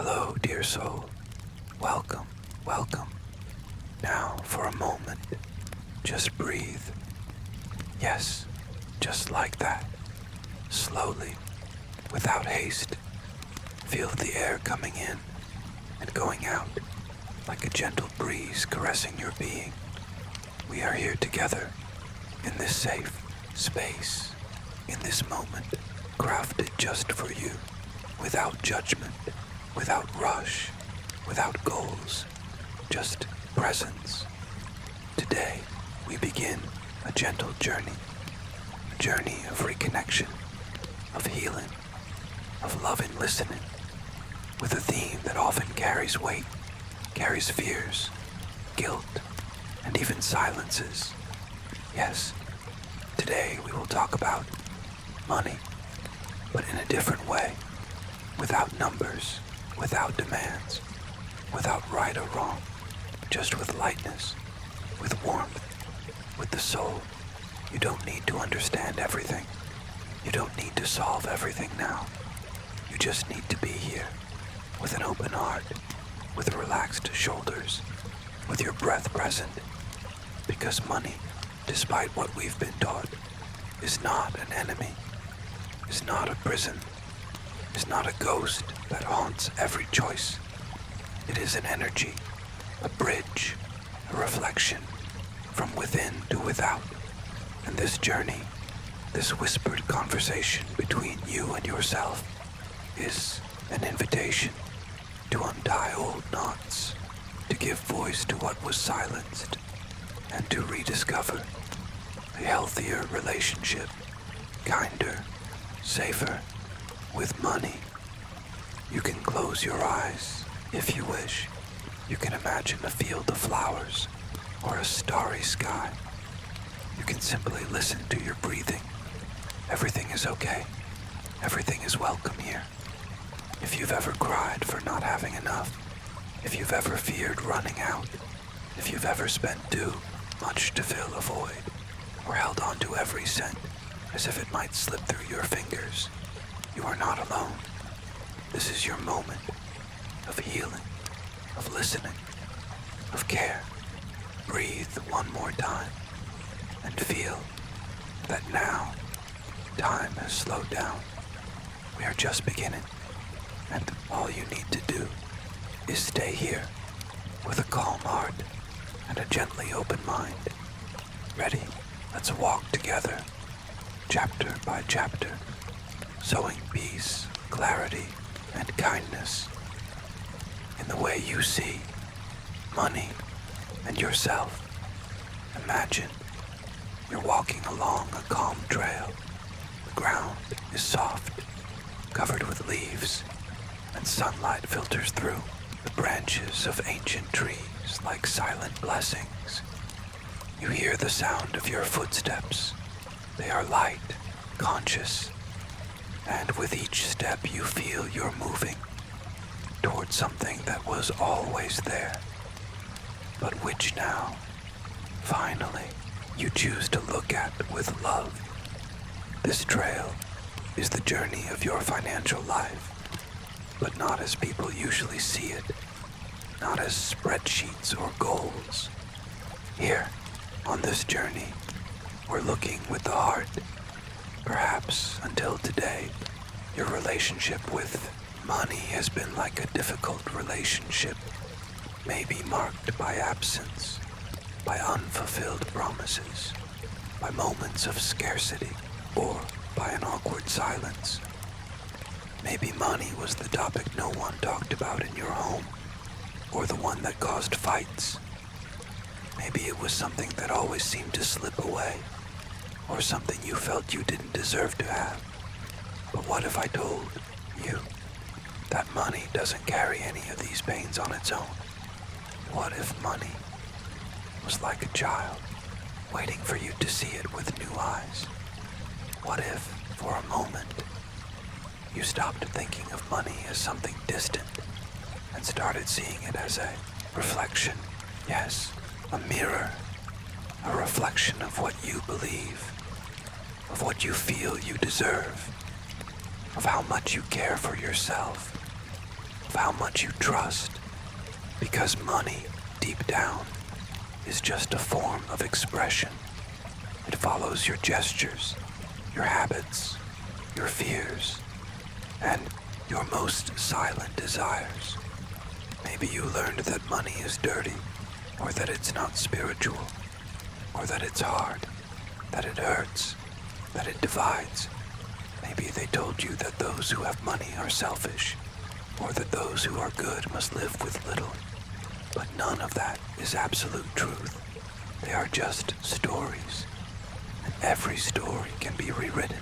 Hello, dear soul. Welcome, welcome. Now, for a moment, just breathe. Yes, just like that. Slowly, without haste. Feel the air coming in and going out like a gentle breeze caressing your being. We are here together in this safe space, in this moment, crafted just for you, without judgment, without rush, without goals, just presence. Today, we begin a gentle journey, a journey of reconnection, of healing, of love and listening, with a theme that often carries weight, carries fears, guilt, and even silences. Yes, today we will talk about money, but in a different way, without numbers, without demands, without right or wrong, just with lightness, with warmth, with the soul. You don't need to understand everything. You don't need to solve everything now. You just need to be here, with an open heart, with relaxed shoulders, with your breath present. Because money, despite what we've been taught, is not an enemy, is not a prison, is not a ghost that haunts every choice. It is an energy, a bridge, a reflection, from within to without. And this journey, this whispered conversation between you and yourself, is an invitation to untie old knots, to give voice to what was silenced, and to rediscover a healthier relationship, kinder, safer, with money. You can close your eyes if you wish. You can imagine a field of flowers or a starry sky. You can simply listen to your breathing. Everything is okay. Everything is welcome here. If you've ever cried for not having enough, if you've ever feared running out, if you've ever spent too much to fill a void, or held on to every cent as if it might slip through your fingers, you are not alone. This is your moment of healing, of listening, of care. Breathe one more time and feel that now time has slowed down. We are just beginning, and all you need to do is stay here with a calm heart and a gently open mind. Ready? Let's walk together, chapter by chapter, sowing peace, clarity, and kindness in the way you see money and yourself. Imagine you're walking along a calm trail. The ground is soft, covered with leaves, and sunlight filters through the branches of ancient trees like silent blessings. You hear the sound of your footsteps. They are light, conscious, and with each step you feel you're moving toward something that was always there, but which now, finally, you choose to look at with love. This trail is the journey of your financial life, but not as people usually see it, not as spreadsheets or goals. Here, on this journey, we're looking with the heart. Perhaps until today, your relationship with money has been like a difficult relationship, maybe marked by absence, by unfulfilled promises, by moments of scarcity, or by an awkward silence. Maybe money was the topic no one talked about in your home, or the one that caused fights. Maybe it was something that always seemed to slip away, or something you felt you didn't deserve to have. But what if I told you that money doesn't carry any of these pains on its own? What if money was like a child, waiting for you to see it with new eyes? What if, for a moment, you stopped thinking of money as something distant and started seeing it as a reflection? Yes, a mirror, a reflection of what you believe, of what you feel you deserve, of how much you care for yourself. of how much you trust, because money, deep down, is just a form of expression. It follows your gestures, your habits, your fears, and your most silent desires. Maybe you learned that money is dirty, or that it's not spiritual, or that it's hard, that it hurts, that it divides. Maybe they told you that those who have money are selfish, or that those who are good must live with little. But none of that is absolute truth. They are just stories, and every story can be rewritten.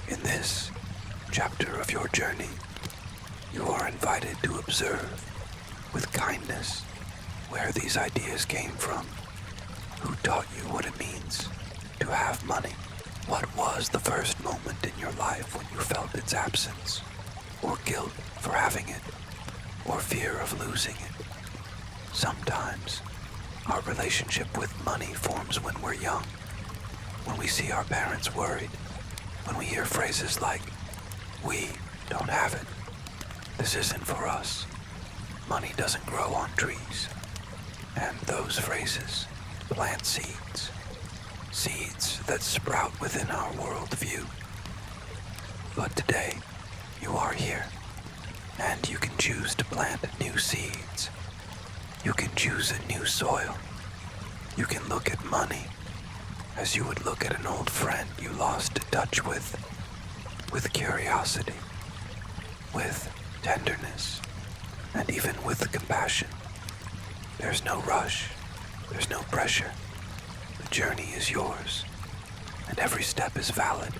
In this chapter of your journey, you are invited to observe with kindness where these ideas came from, who taught you what it means to have money, what was the first moment in your life when you felt its absence, or guilt for having it, or fear of losing it. Sometimes our relationship with money forms when we're young, when we see our parents worried, when we hear phrases like, "We don't have it. This isn't for us. Money doesn't grow on trees." And those phrases plant seeds, seeds that sprout within our worldview. But today, you are here, and you can choose to plant new seeds. You can choose a new soil. You can look at money as you would look at an old friend you lost touch with curiosity, with tenderness, and even with compassion. There's no rush, there's no pressure. The journey is yours, and every step is valid.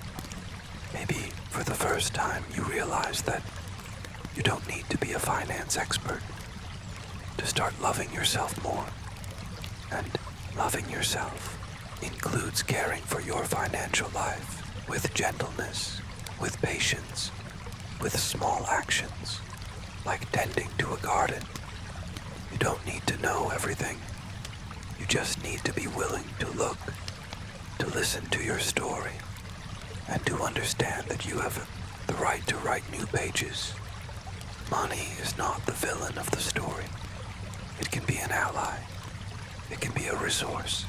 Maybe for the first time you realize that you don't need to be a finance expert to start loving yourself more. And loving yourself includes caring for your financial life with gentleness, with patience, with small actions, like tending to a garden. You don't need to know everything. You just need to be willing to look, to listen to your story, and to understand that you have the right to write new pages. Money is not the villain of the story. It can be an ally. It can be a resource,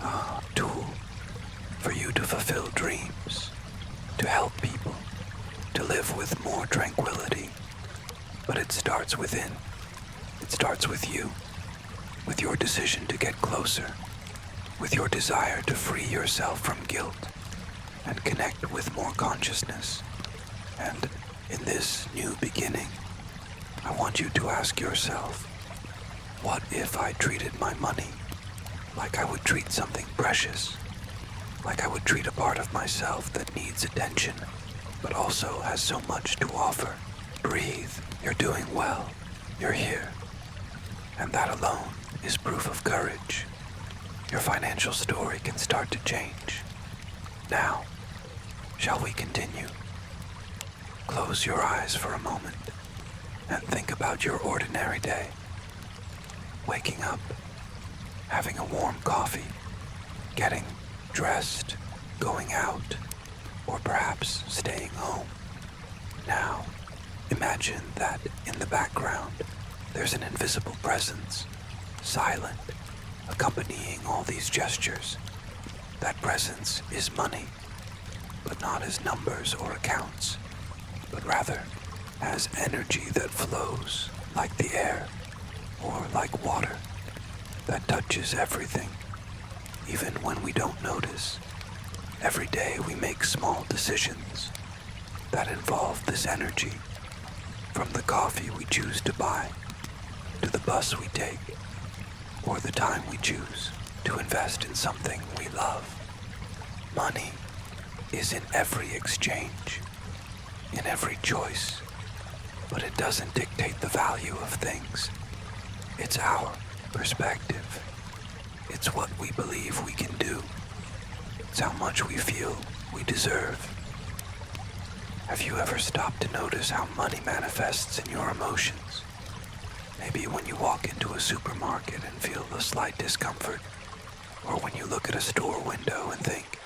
a tool for you to fulfill dreams, to help people, to live with more tranquility. But it starts within. It starts with you, with your decision to get closer, with your desire to free yourself from guilt and connect with more consciousness. And in this new beginning, I want you to ask yourself, what if I treated my money like I would treat something precious, like I would treat a part of myself that needs attention, but also has so much to offer? Breathe. You're doing well. You're here. And that alone is proof of courage. Your financial story can start to change. Now, shall we continue? Close your eyes for a moment and think about your ordinary day. Waking up, having a warm coffee, getting dressed, going out, or perhaps staying home. Now, imagine that in the background, there's an invisible presence, silent, accompanying all these gestures. That presence is money, but not as numbers or accounts, but rather as energy that flows like the air or like water that touches everything, even when we don't notice. Every day we make small decisions that involve this energy, from the coffee we choose to buy, to the bus we take, or the time we choose to invest in something we love. Money is in every exchange, in every choice, but it doesn't dictate the value of things. It's our perspective. It's what we believe we can do. It's how much we feel we deserve. Have you ever stopped to notice how money manifests in your emotions? Maybe when you walk into a supermarket and feel a slight discomfort, or when you look at a store window and think,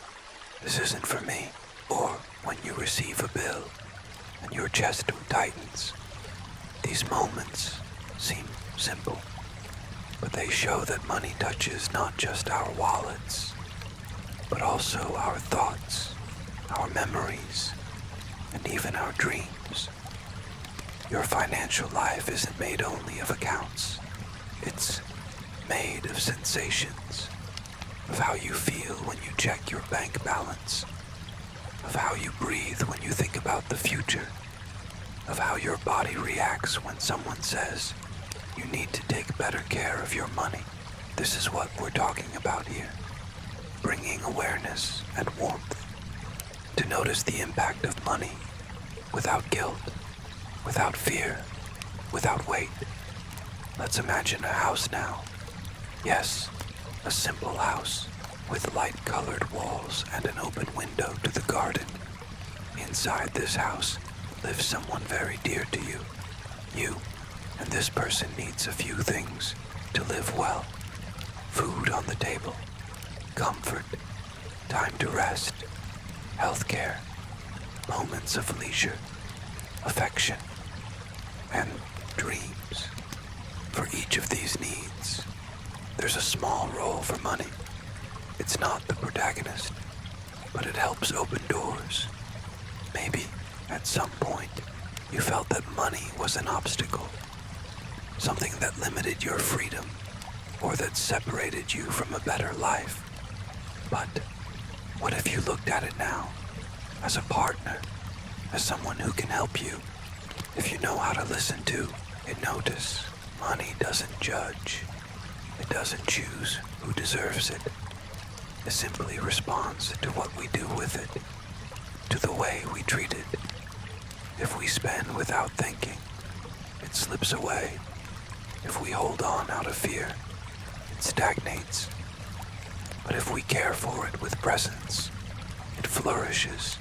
"This isn't for me," or when you receive a bill and your chest tightens. These moments seem simple, but they show that money touches not just our wallets, but also our thoughts, our memories, and even our dreams. Your financial life isn't made only of accounts. It's made of sensations, of how you feel when you check your bank balance, of how you breathe when you think about the future, of how your body reacts when someone says, you need to take better care of your money. This is what we're talking about here. Bringing awareness and warmth to notice the impact of money without guilt, without fear, without weight. Let's imagine a house now. Yes, a simple house with light-colored walls and an open window to the garden. Inside this house lives someone very dear to you. You and this person needs a few things to live well. Food on the table, comfort, time to rest, healthcare, moments of leisure, affection, and dreams. For each of these needs, there's a small role for money. It's not the protagonist, but it helps open doors. Maybe at some point you felt that money was an obstacle, something that limited your freedom or that separated you from a better life. But what if you looked at it now as a partner, as someone who can help you? If you know how to listen to and notice, money doesn't judge. It doesn't choose who deserves it. It simply responds to what we do with it, to the way we treat it. If we spend without thinking, it slips away. If we hold on out of fear, it stagnates. But if we care for it with presence, it flourishes.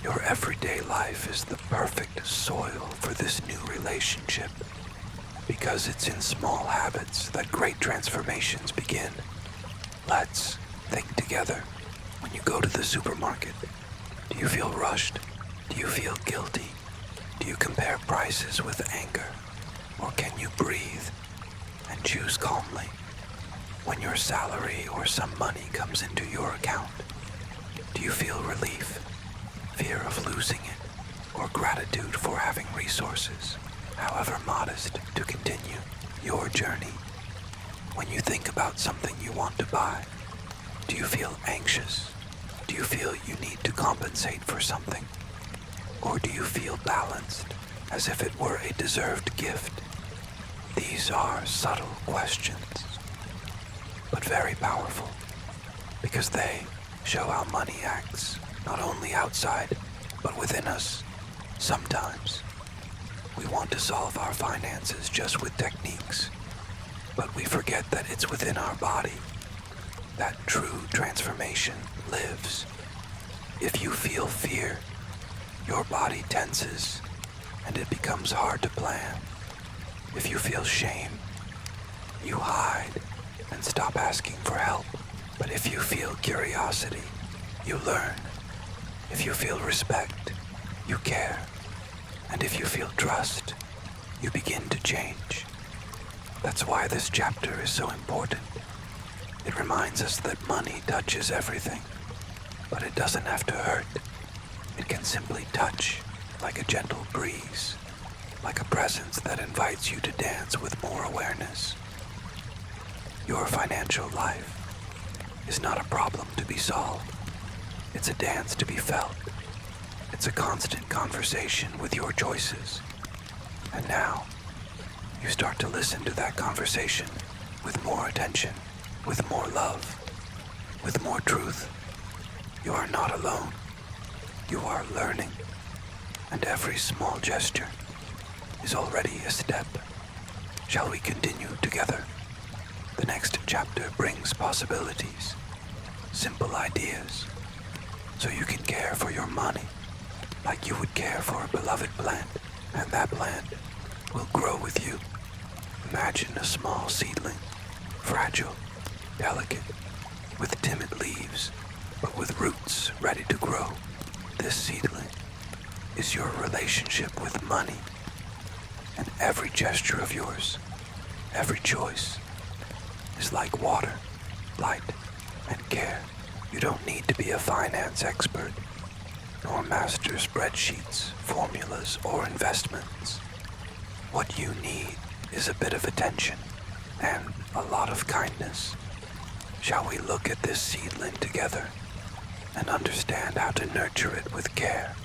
Your everyday life is the perfect soil for this new relationship, because it's in small habits that great transformations begin. Let's think together. When you go to the supermarket, do you feel rushed? Do you feel guilty? Do you compare prices with anger? Or can you breathe and choose calmly? When your salary or some money comes into your account, do you feel relief, fear of losing it, or gratitude for having resources, however modest, to continue your journey? When you think about something you want to buy, do you feel anxious? Do you feel you need to compensate for something? Or do you feel balanced, as if it were a deserved gift? These are subtle questions, but very powerful, because they show how money acts, not only outside, but within us. Sometimes we want to solve our finances just with techniques, but we forget that it's within our body that true transformation lives. If you feel fear, your body tenses and it becomes hard to plan. If you feel shame, you hide and stop asking for help. But if you feel curiosity, you learn. If you feel respect, you care. And if you feel trust, you begin to change. That's why this chapter is so important. It reminds us that money touches everything, but it doesn't have to hurt. It can simply touch like a gentle breeze, like a presence that invites you to dance with more awareness. Your financial life is not a problem to be solved. It's a dance to be felt. It's a constant conversation with your choices. And now, you start to listen to that conversation with more attention, with more love, with more truth. You are not alone. You are learning. And every small gesture is already a step. Shall we continue together? The next chapter brings possibilities, simple ideas, so you can care for your money like you would care for a beloved plant, and that plant will grow with you. Imagine a small seedling, fragile, delicate, with timid leaves, but with roots ready to grow. This seedling is your relationship with money. And every gesture of yours, every choice, is like water, light, and care. You don't need to be a finance expert, nor master spreadsheets, formulas, or investments. What you need is a bit of attention and a lot of kindness. Shall we look at this seedling together and understand how to nurture it with care?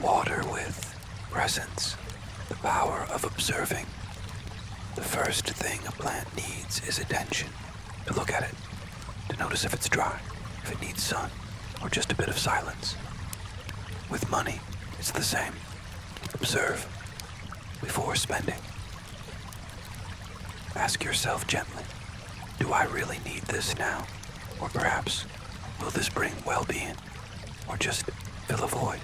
Water with presence, the power of observing. The first thing a plant needs is attention, to look at it, to notice if it's dry, if it needs sun, or just a bit of silence. With money, it's the same. Observe before spending. Ask yourself gently, do I really need this now? Or perhaps, will this bring well-being, or just fill a void?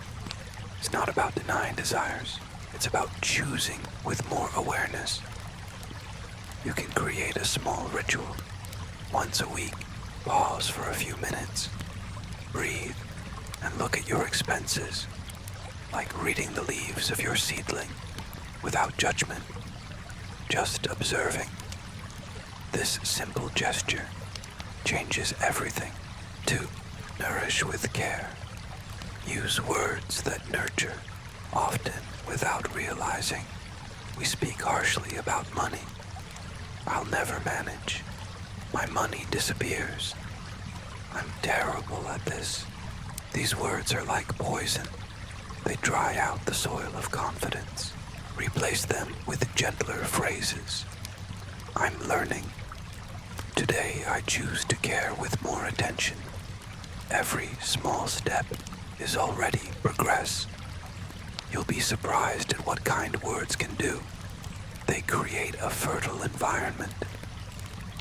It's not about denying desires. It's about choosing with more awareness. You can create a small ritual. Once a week, pause for a few minutes. Breathe and look at your expenses, like reading the leaves of your seedling, without judgment, just observing. This simple gesture changes everything. To nourish with care. Use words that nurture, often without realizing. We speak harshly about money. I'll never manage. My money disappears. I'm terrible at this. These words are like poison. They dry out the soil of confidence. Replace them with gentler phrases. I'm learning. Today I choose to care with more attention. Every small step is already progress. You'll be surprised at what kind words can do. They create a fertile environment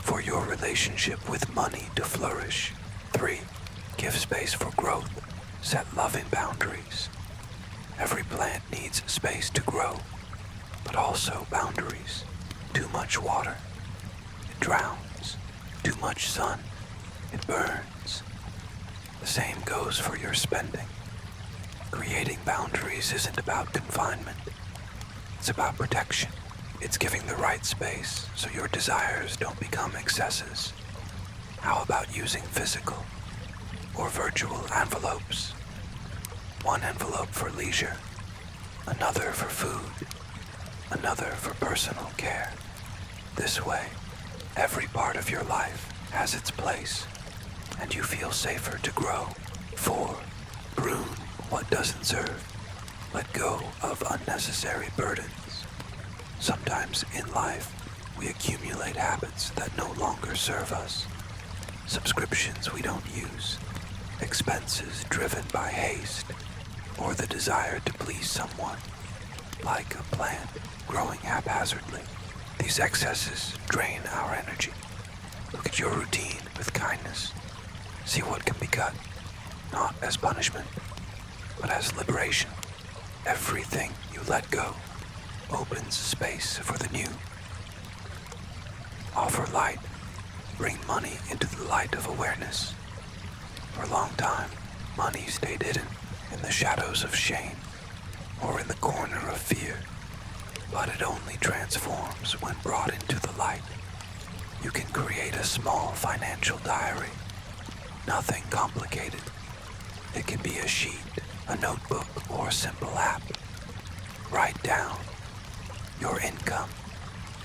for your relationship with money to flourish. 3. Give space for growth. Set loving boundaries. Every plant needs space to grow, but also boundaries. Too much water, it drowns. Too much sun, it burns. The same goes for your spending. Creating boundaries isn't about confinement. It's about protection. It's giving the right space so your desires don't become excesses. How about using physical or virtual envelopes? One envelope for leisure, another for food, another for personal care. This way, every part of your life has its place, and you feel safer to grow. 4. Prune what doesn't serve. Let go of unnecessary burdens. Sometimes in life, we accumulate habits that no longer serve us. Subscriptions we don't use, expenses driven by haste, or the desire to please someone, like a plant growing haphazardly. These excesses drain our energy. Look at your routine with kindness. See what can be cut, not as punishment, but as liberation. Everything you let go opens space for the new. Offer light. Bring money into the light of awareness. For a long time, money stayed hidden in the shadows of shame or in the corner of fear. But it only transforms when brought into the light. You can create a small financial diary. Nothing complicated. It can be a sheet, a notebook, or a simple app. Write down your income,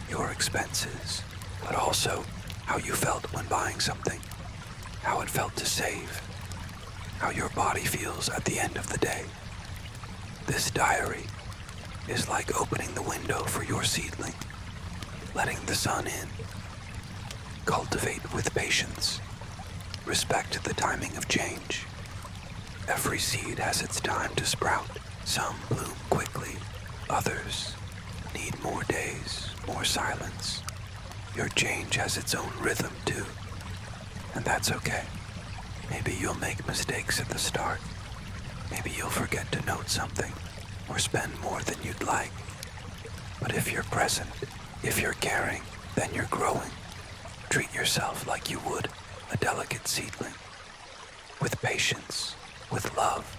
your expenses, but also how you felt when buying something, how it felt to save, how your body feels at the end of the day. This diary is like opening the window for your seedling, letting the sun in. Cultivate with patience. Respect the timing of change. Every seed has its time to sprout. Some bloom quickly, others need more days, more silence. Your change has its own rhythm too, and that's okay. Maybe you'll make mistakes at the start. Maybe you'll forget to note something or spend more than you'd like. But if you're present, if you're caring, then you're growing. Treat yourself like you would a delicate seedling, with patience, with love,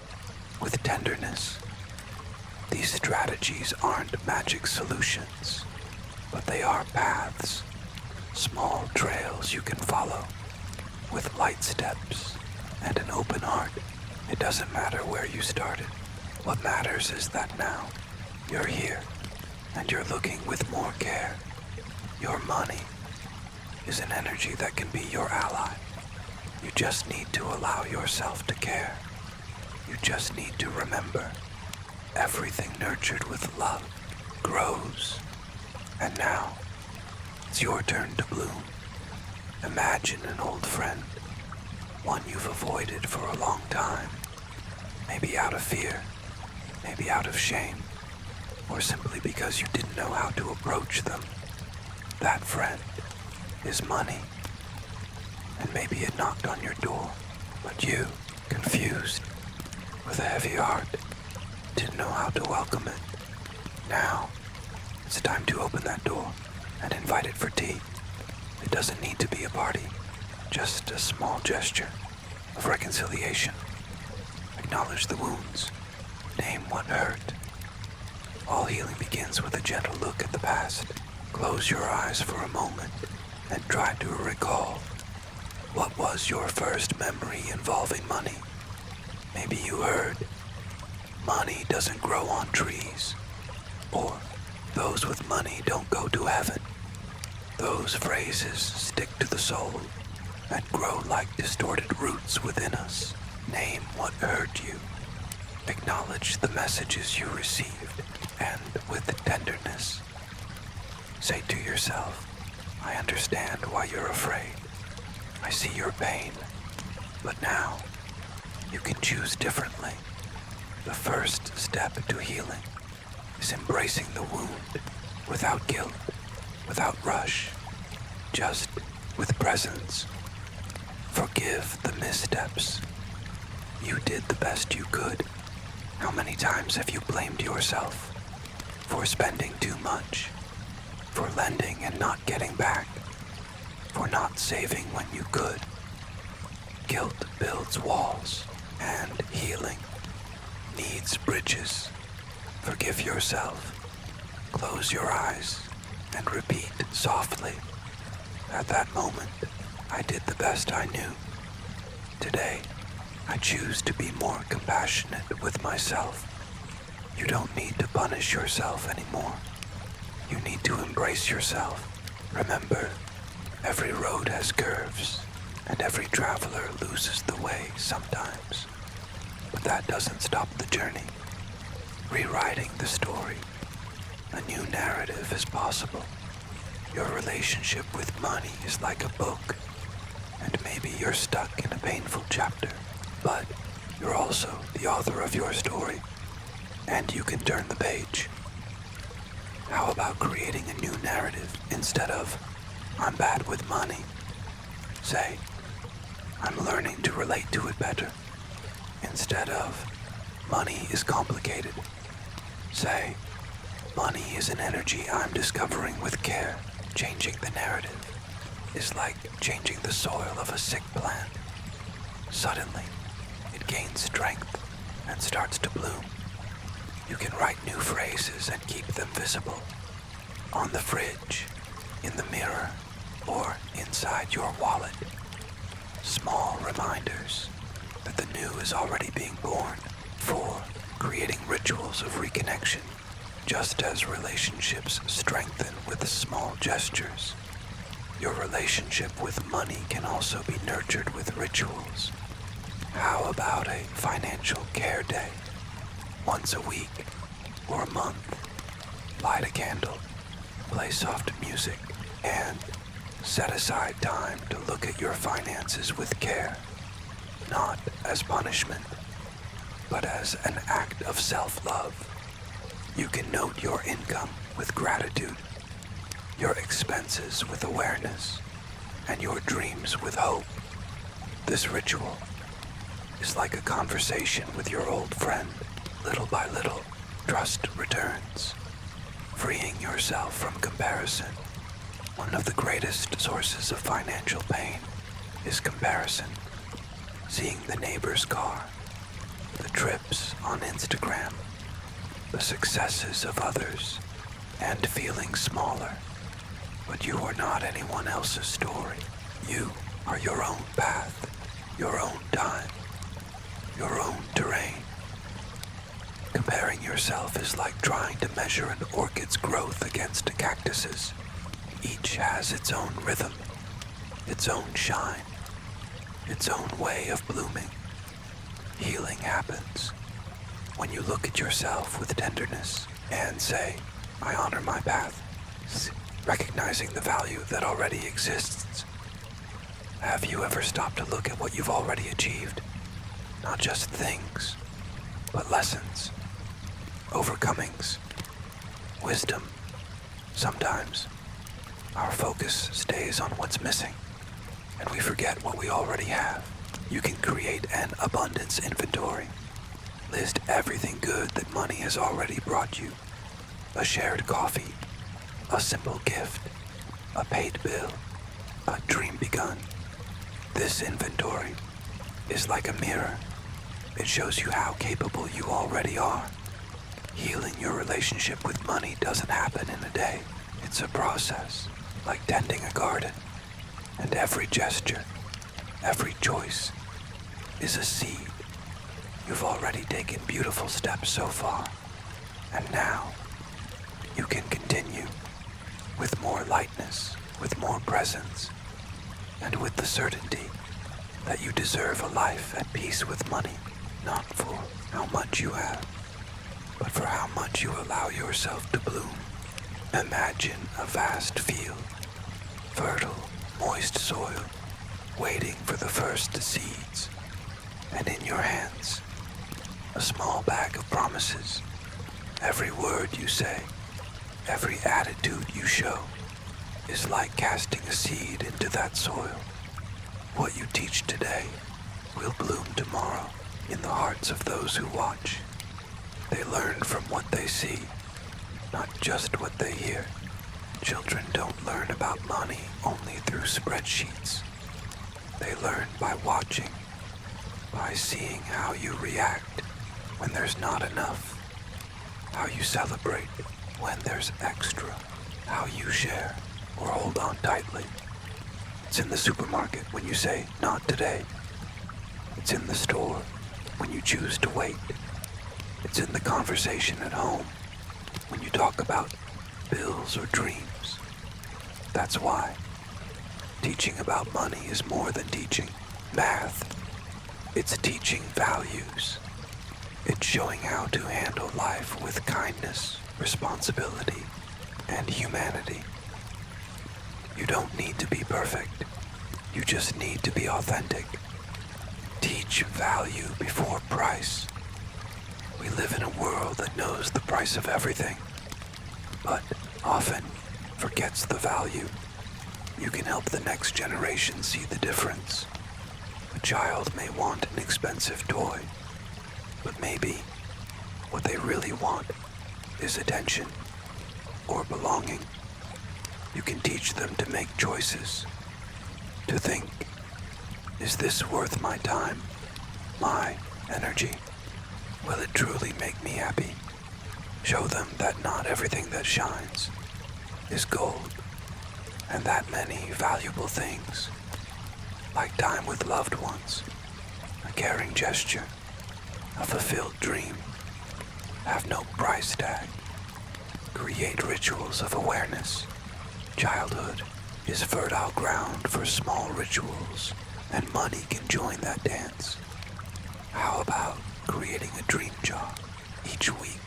with tenderness. These strategies aren't magic solutions, but they are paths, small trails you can follow, with light steps and an open heart. It doesn't matter where you started. What matters is that now you're here and you're looking with more care. Your money is an energy that can be your ally. You just need to allow yourself to care. You just need to remember, everything nurtured with love grows. And now, it's your turn to bloom. Imagine an old friend, one you've avoided for a long time, maybe out of fear, maybe out of shame, or simply because you didn't know how to approach them. That friend is money. And maybe it knocked on your door, but you, confused, with a heavy heart, didn't know how to welcome it. Now, it's time to open that door and invite it for tea. It doesn't need to be a party, just a small gesture of reconciliation. Acknowledge the wounds, name what hurt. All healing begins with a gentle look at the past. Close your eyes for a moment and try to recall, what was your first memory involving money? Maybe you heard, money doesn't grow on trees, or those with money don't go to heaven. Those phrases stick to the soul and grow like distorted roots within us. Name what hurt you. Acknowledge the messages you received, and with tenderness, say to yourself, I understand why you're afraid. I see your pain, but now you can choose differently. The first step to healing is embracing the wound without guilt, without rush, just with presence. Forgive the missteps. You did the best you could. How many times have you blamed yourself for spending too much, for lending and not getting back, for not saving when you could? Guilt builds walls, and healing needs bridges. Forgive yourself. Close your eyes and repeat softly. At that moment, I did the best I knew. Today, I choose to be more compassionate with myself. You don't need to punish yourself anymore. You need to embrace yourself. Remember, every road has curves, and every traveler loses the way sometimes. But that doesn't stop the journey. Rewriting the story, a new narrative is possible. Your relationship with money is like a book, and maybe you're stuck in a painful chapter, but you're also the author of your story, and you can turn the page. How about creating a new narrative instead of, I'm bad with money? Say, I'm learning to relate to it better. Instead of, money is complicated. Say, money is an energy I'm discovering with care. Changing the narrative is like changing the soil of a sick plant. Suddenly, it gains strength and starts to bloom. You can write new phrases and keep them visible. On the fridge, in the mirror, or inside your wallet. Small reminders that the new is already being born. 4. Creating rituals of reconnection. Just as relationships strengthen with small gestures, your relationship with money can also be nurtured with rituals. How about a financial care day? Once a week or a month, light a candle, play soft music, and set aside time to look at your finances with care, not as punishment, but as an act of self-love. You can note your income with gratitude, your expenses with awareness, and your dreams with hope. This ritual is like a conversation with your old friend. Little by little, trust returns, freeing yourself from comparison. One of the greatest sources of financial pain is comparison. Seeing the neighbor's car, the trips on Instagram, the successes of others, and feeling smaller. But you are not anyone else's story. You are your own path, your own time, your own terrain. Comparing yourself is like trying to measure an orchid's growth against a cactus's. Each has its own rhythm, its own shine, its own way of blooming. Healing happens when you look at yourself with tenderness and say, I honor my path, recognizing the value that already exists. Have you ever stopped to look at what you've already achieved? Not just things, but lessons, overcomings, wisdom. Sometimes our focus stays on what's missing, and we forget what we already have. You can create an abundance inventory. List everything good that money has already brought you. A shared coffee, a simple gift, a paid bill, a dream begun. This inventory is like a mirror. It shows you how capable you already are. Healing your relationship with money doesn't happen in a day. It's a process, like tending a garden. And every gesture, every choice, is a seed. You've already taken beautiful steps so far, and now you can continue with more lightness, with more presence, and with the certainty that you deserve a life at peace with money, not for how much you have, but for how much you allow yourself to bloom. Imagine a vast field, fertile, moist soil, waiting for the first seeds, and in your hands, a small bag of promises. Every word you say, every attitude you show, is like casting a seed into that soil. What you teach today will bloom tomorrow in the hearts of those who watch. They learn from what they see, not just what they hear. Children don't learn about money only through spreadsheets. They learn by watching, by seeing how you react when there's not enough, how you celebrate when there's extra, how you share or hold on tightly. It's in the supermarket when you say, not today. It's in the store when you choose to wait. It's in the conversation at home when you talk about bills or dreams. That's why teaching about money is more than teaching math. It's teaching values. It's showing how to handle life with kindness, responsibility, and humanity. You don't need to be perfect. You just need to be authentic. Teach value before price. We live in a world that knows the price of everything, but often forgets the value. You can help the next generation see the difference. A child may want an expensive toy, but maybe what they really want is attention or belonging. You can teach them to make choices, to think, is this worth my time, my energy? Will it truly make me happy? Show them that not everything that shines is gold, and that many valuable things, like time with loved ones, a caring gesture, a fulfilled dream, have no price tag. Create rituals of awareness. Childhood is fertile ground for small rituals, and money can join that dance. How about creating a dream jar? Each week,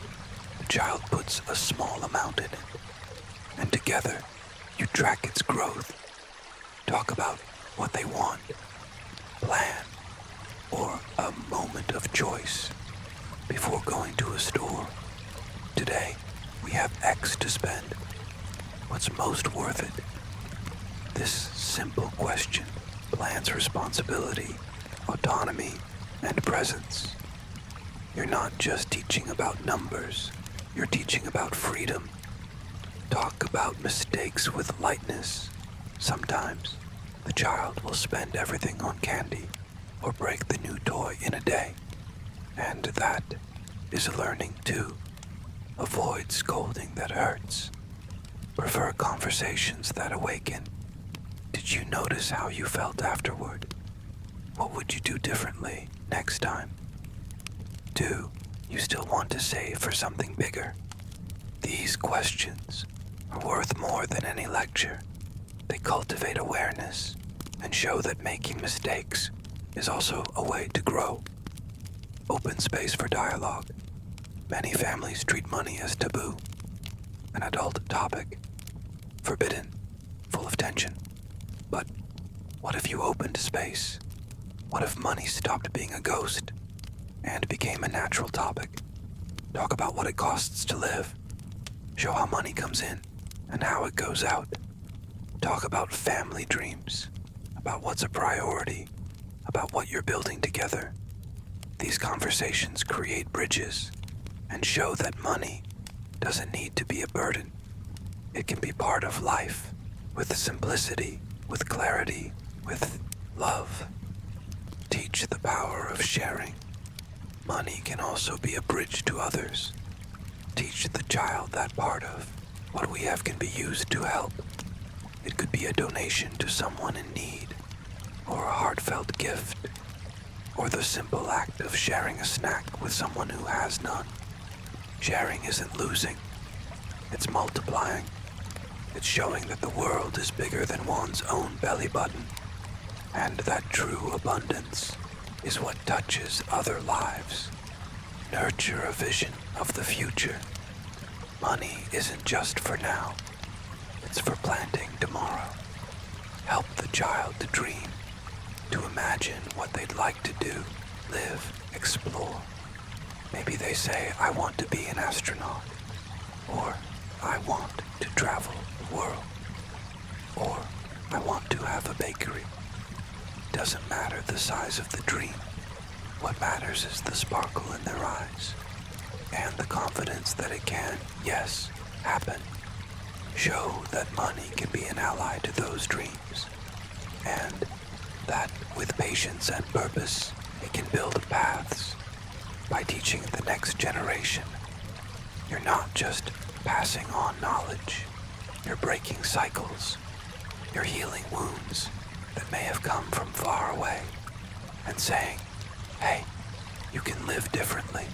the child puts a small amount in it, and together, you track its growth. Talk about what they want, plan, or a moment of choice before going to a store. Today, we have X to spend. What's most worth it? This simple question plans responsibility, autonomy, and presence. You're not just teaching about numbers, you're teaching about freedom. Talk about mistakes with lightness. Sometimes the child will spend everything on candy or break the new toy in a day. And that is learning too. Avoid scolding that hurts. Prefer conversations that awaken. Did you notice how you felt afterward? What would you do differently next time? Do you still want to save for something bigger? These questions are worth more than any lecture. They cultivate awareness and show that making mistakes is also a way to grow. Open space for dialogue. Many families treat money as taboo, an adult topic, forbidden, full of tension. But what if you opened space? What if money stopped being a ghost and became a natural topic? Talk about what it costs to live. Show how money comes in and how it goes out. Talk about family dreams, about what's a priority, about what you're building together. These conversations create bridges and show that money doesn't need to be a burden. It can be part of life, with simplicity, with clarity, with love. Teach the power of sharing. Money can also be a bridge to others. Teach the child that part of what we have can be used to help. It could be a donation to someone in need, or a heartfelt gift, or the simple act of sharing a snack with someone who has none. Sharing isn't losing, it's multiplying. It's showing that the world is bigger than one's own belly button, and that true abundance is what touches other lives. Nurture a vision of the future. Money isn't just for now, it's for planting tomorrow. Help the child to dream, to imagine what they'd like to do, live, explore. Maybe they say, I want to be an astronaut, or I want to travel the world, or I want to have a bakery. Doesn't matter the size of the dream. What matters is the sparkle in their eyes, and the confidence that it can, yes, happen. Show that money can be an ally to those dreams, and that with patience and purpose, it can build paths. By teaching the next generation, you're not just passing on knowledge, you're breaking cycles, you're healing wounds that may have come from far away, and saying, hey, you can live differently,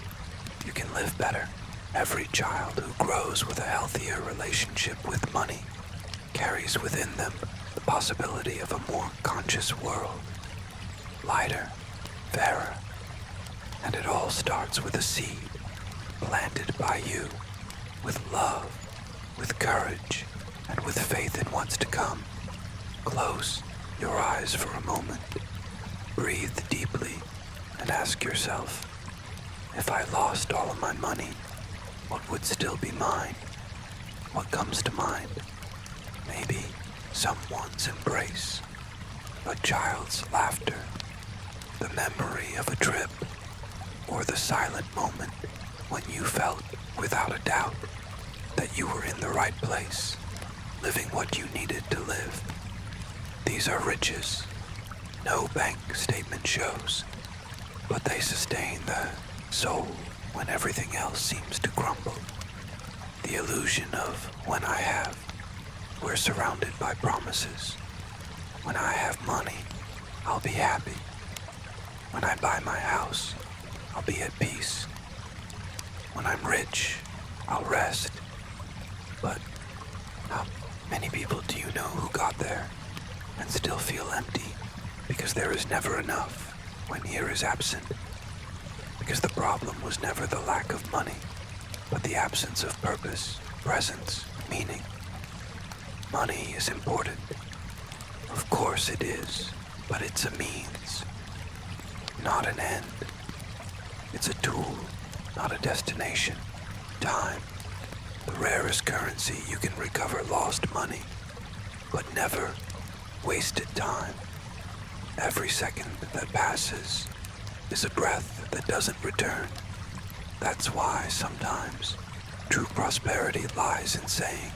you can live better. Every child who grows with a healthier relationship with money carries within them the possibility of a more conscious world, lighter, fairer. And it all starts with a seed planted by you, with love, with courage, and with faith in what's to come. Close your eyes for a moment. Breathe deeply and ask yourself, if I lost all of my money, what would still be mine? What comes to mind? Maybe someone's embrace, a child's laughter, the memory of a trip, or the silent moment when you felt without a doubt that you were in the right place, living what you needed to live. These are riches no bank statement shows, but they sustain the soul when everything else seems to crumble. The illusion of when I have, we're surrounded by promises. When I have money, I'll be happy. When I buy my house, I'll be at peace. When I'm rich, I'll rest. But how many people do you know who got there and still feel empty because there is never enough when here is absent? Because the problem was never the lack of money, but the absence of purpose, presence, meaning. Money is important. Of course it is, but it's a means, not an end. It's a tool, not a destination. Time, the rarest currency. You can recover lost money, but never wasted time. Every second that passes is a breath that doesn't return. That's why sometimes true prosperity lies in saying,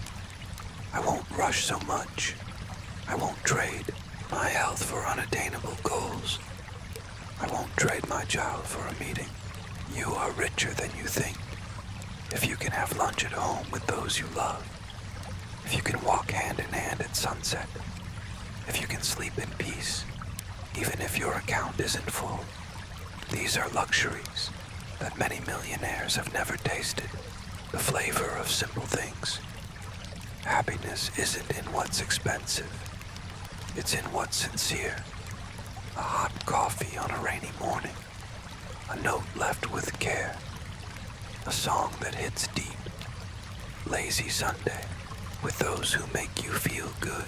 I won't rush so much. I won't trade my health for unattainable goals. I won't trade my child for a meeting. You are richer than you think. if you can have lunch at home with those you love, if you can walk hand in hand at sunset, if you can sleep in peace, even if your account isn't full. These are luxuries that many millionaires have never tasted, the flavor of simple things. Happiness isn't in what's expensive, it's in what's sincere. A hot coffee on a rainy morning, a note left with care, a song that hits deep, lazy Sunday with those who make you feel good.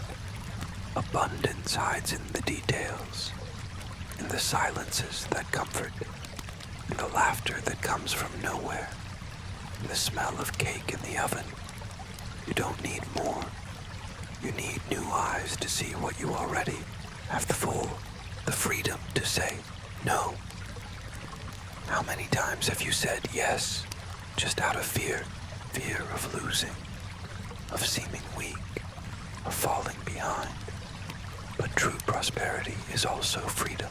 Abundance hides in the details, in the silences that comfort, in the laughter that comes from nowhere, in the smell of cake in the oven. You don't need more. You need new eyes to see what you already have, the freedom to say no. How many times have you said yes, just out of fear of losing, of seeming weak, of falling behind? But true prosperity is also freedom.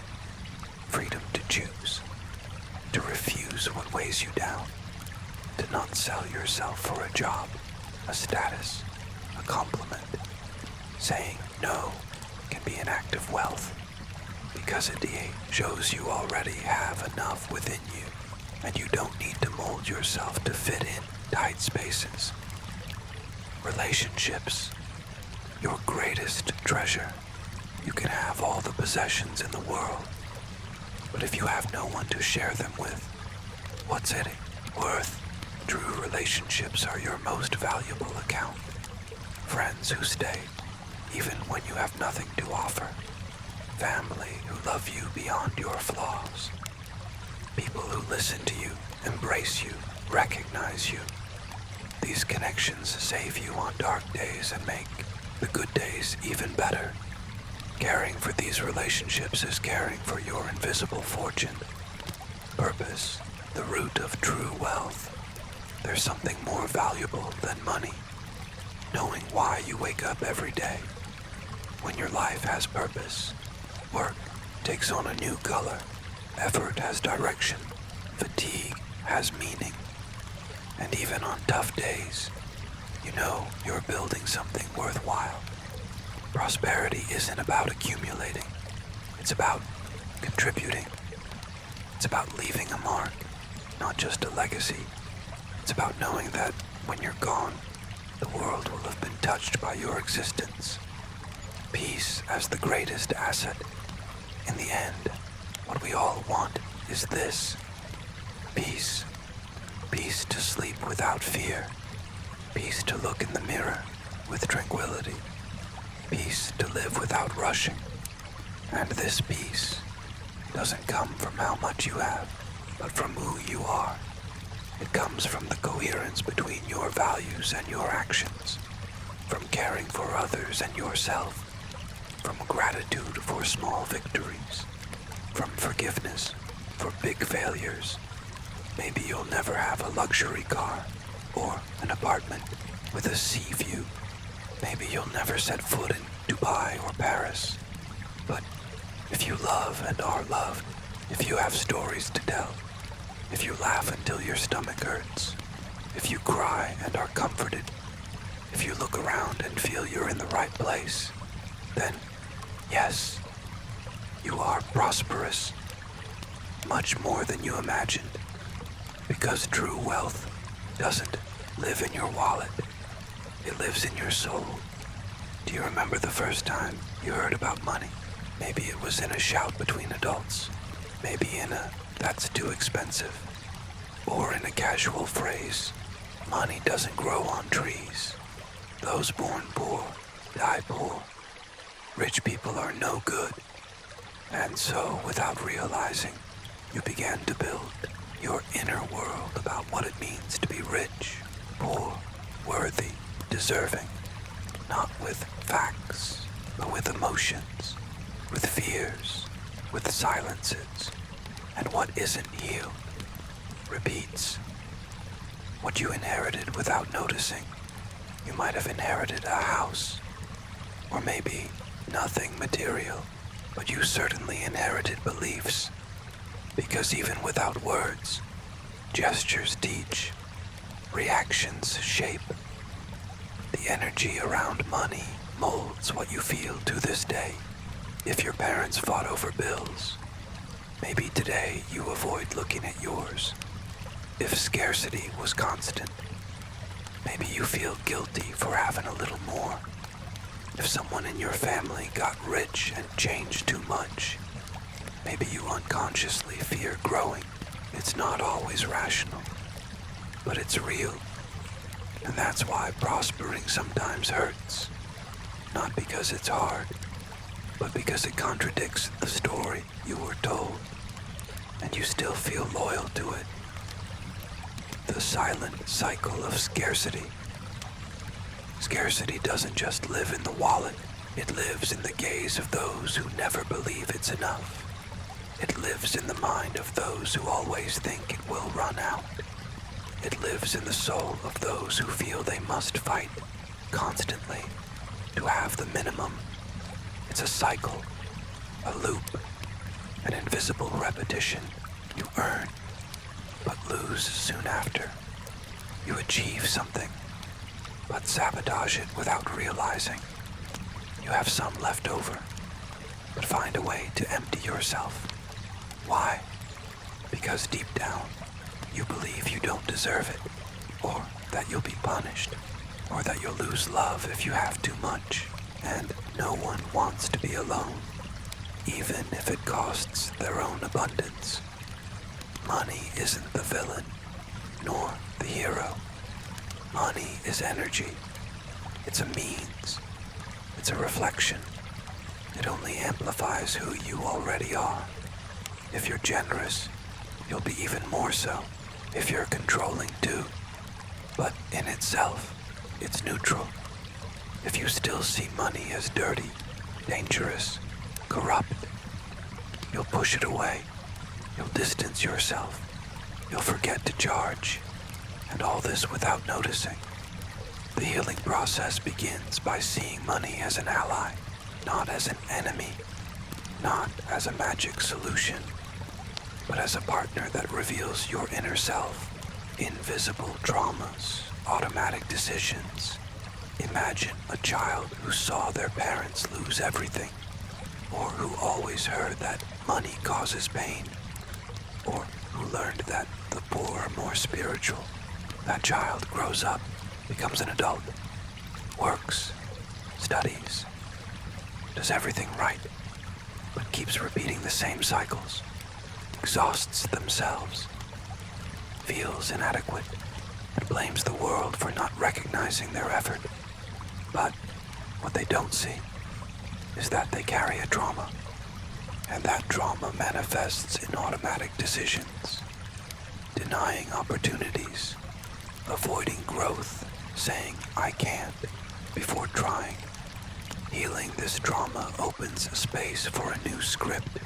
Freedom to choose, to refuse what weighs you down, to not sell yourself for a job, a status, a compliment. Saying no can be an act of wealth, because it shows you already have enough within you, and you don't need to mold yourself to fit in tight spaces. Relationships, your greatest treasure. You can have all the possessions in the world, but if you have no one to share them with, what's it worth? True relationships are your most valuable account. Friends who stay, even when you have nothing to offer. Family who love you beyond your flaws. People who listen to you, embrace you, recognize you. These connections save you on dark days and make the good days even better. Caring for these relationships is caring for your invisible fortune. Purpose, the root of true wealth. There's something more valuable than money. Knowing why you wake up every day. When your life has purpose, work takes on a new color. Effort has direction. Fatigue has meaning. And even on tough days, you know you're building something worthwhile. Prosperity isn't about accumulating. It's about contributing. It's about leaving a mark, not just a legacy. It's about knowing that when you're gone, the world will have been touched by your existence. Peace as the greatest asset. In the end, what we all want is this. Peace. Peace to sleep without fear. Peace to look in the mirror with tranquility. Peace to live without rushing. And this peace doesn't come from how much you have, but from who you are. It comes from the coherence between your values and your actions, from caring for others and yourself, from gratitude for small victories, from forgiveness for big failures. Maybe you'll never have a luxury car or an apartment with a sea view. Maybe you'll never set foot in Dubai or Paris. But if you love and are loved, if you have stories to tell, if you laugh until your stomach hurts, if you cry and are comforted, if you look around and feel you're in the right place, then yes, you are prosperous, much more than you imagined, because true wealth doesn't live in your wallet. It lives in your soul. Do you remember the first time you heard about money? Maybe it was in a shout between adults. Maybe in a, "That's too expensive." Or in a casual phrase, "Money doesn't grow on trees. Those born poor die poor. Rich people are no good." And so, without realizing, you began to build your inner world about what it means to be rich, poor, worthy, deserving, not with facts, but with emotions, with fears, with silences, and what isn't healed repeats. What you inherited without noticing. You might have inherited a house, or maybe nothing material, but you certainly inherited beliefs, because even without words, gestures teach. reactions shape. The energy around money molds what you feel to this day. If your parents fought over bills, maybe today you avoid looking at yours. If scarcity was constant, maybe you feel guilty for having a little more. If someone in your family got rich and changed too much, maybe you unconsciously fear growing. It's not always rational, but it's real. And that's why prospering sometimes hurts. Not because it's hard, but because it contradicts the story you were told, and you still feel loyal to it. The silent cycle of scarcity. Scarcity doesn't just live in the wallet, it lives in the gaze of those who never believe it's enough. It lives in the mind of those who always think it will run out. It lives in the soul of those who feel they must fight constantly to have the minimum. It's a cycle, a loop, an invisible repetition. You earn, but lose soon after. You achieve something, but sabotage it without realizing. You have some left over, but find a way to empty yourself. Why? Because deep down, you believe you don't deserve it, or that you'll be punished, or that you'll lose love if you have too much, and no one wants to be alone, even if it costs their own abundance. Money isn't the villain, nor the hero. Money is energy. It's a means. It's a reflection. It only amplifies who you already are. If you're generous, you'll be even more so. If you're controlling too. But in itself, it's neutral. If you still see money as dirty, dangerous, corrupt, you'll push it away. You'll distance yourself. You'll forget to charge. And all this without noticing. The healing process begins by seeing money as an ally, not as an enemy, not as a magic solution, but as a partner that reveals your inner self, invisible traumas, automatic decisions. Imagine a child who saw their parents lose everything, or who always heard that money causes pain, or who learned that the poor are more spiritual. That child grows up, becomes an adult, works, studies, does everything right, but keeps repeating the same cycles, exhausts themselves, feels inadequate, and blames the world for not recognizing their effort. But what they don't see is that they carry a trauma, and that trauma manifests in automatic decisions, denying opportunities, avoiding growth, saying, "I can't," before trying. Healing this trauma opens a space for a new script,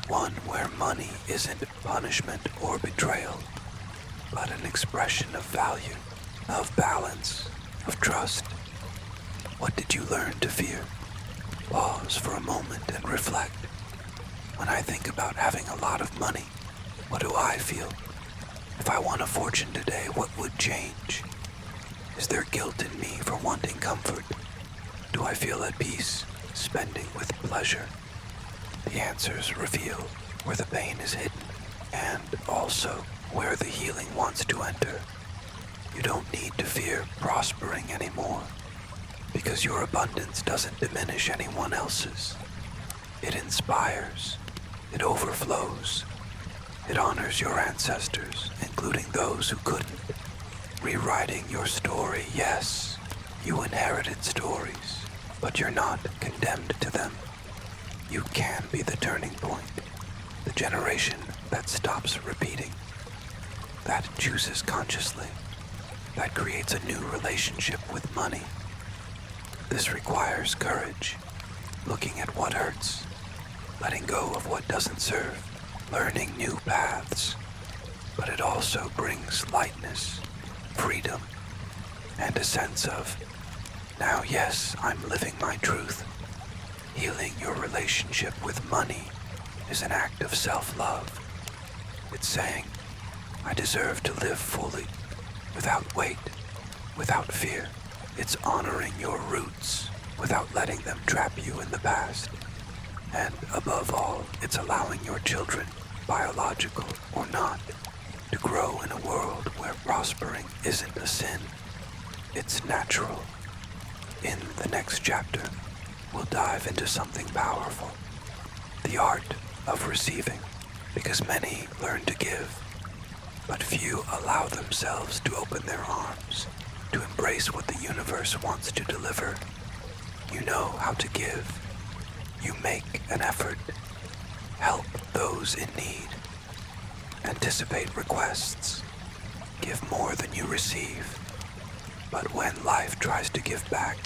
one where money isn't punishment or betrayal, but an expression of value, of balance, of trust. What did you learn to fear? Pause for a moment and reflect. When I think about having a lot of money, what do I feel? If I won a fortune today, what would change? Is there guilt in me for wanting comfort? Do I feel at peace, spending with pleasure? The answers reveal where the pain is hidden, and also where the healing wants to enter. You don't need to fear prospering anymore, because your abundance doesn't diminish anyone else's. It inspires, it overflows, it honors your ancestors, including those who couldn't. Rewriting your story, yes, you inherited stories, but you're not condemned to them. You can be the turning point, the generation that stops repeating, that chooses consciously, that creates a new relationship with money. This requires courage, looking at what hurts, letting go of what doesn't serve, learning new paths. But it also brings lightness, freedom, and a sense of, now yes, I'm living my truth. Healing your relationship with money is an act of self-love. It's saying, I deserve to live fully, without weight, without fear. It's honoring your roots without letting them trap you in the past. And above all, it's allowing your children, biological or not, to grow in a world where prospering isn't a sin. It's natural. In the next chapter, we'll dive into something powerful, the art of receiving, because many learn to give, but few allow themselves to open their arms, to embrace what the universe wants to deliver. You know how to give. You make an effort. Help those in need. Anticipate requests. Give more than you receive. But when life tries to give back,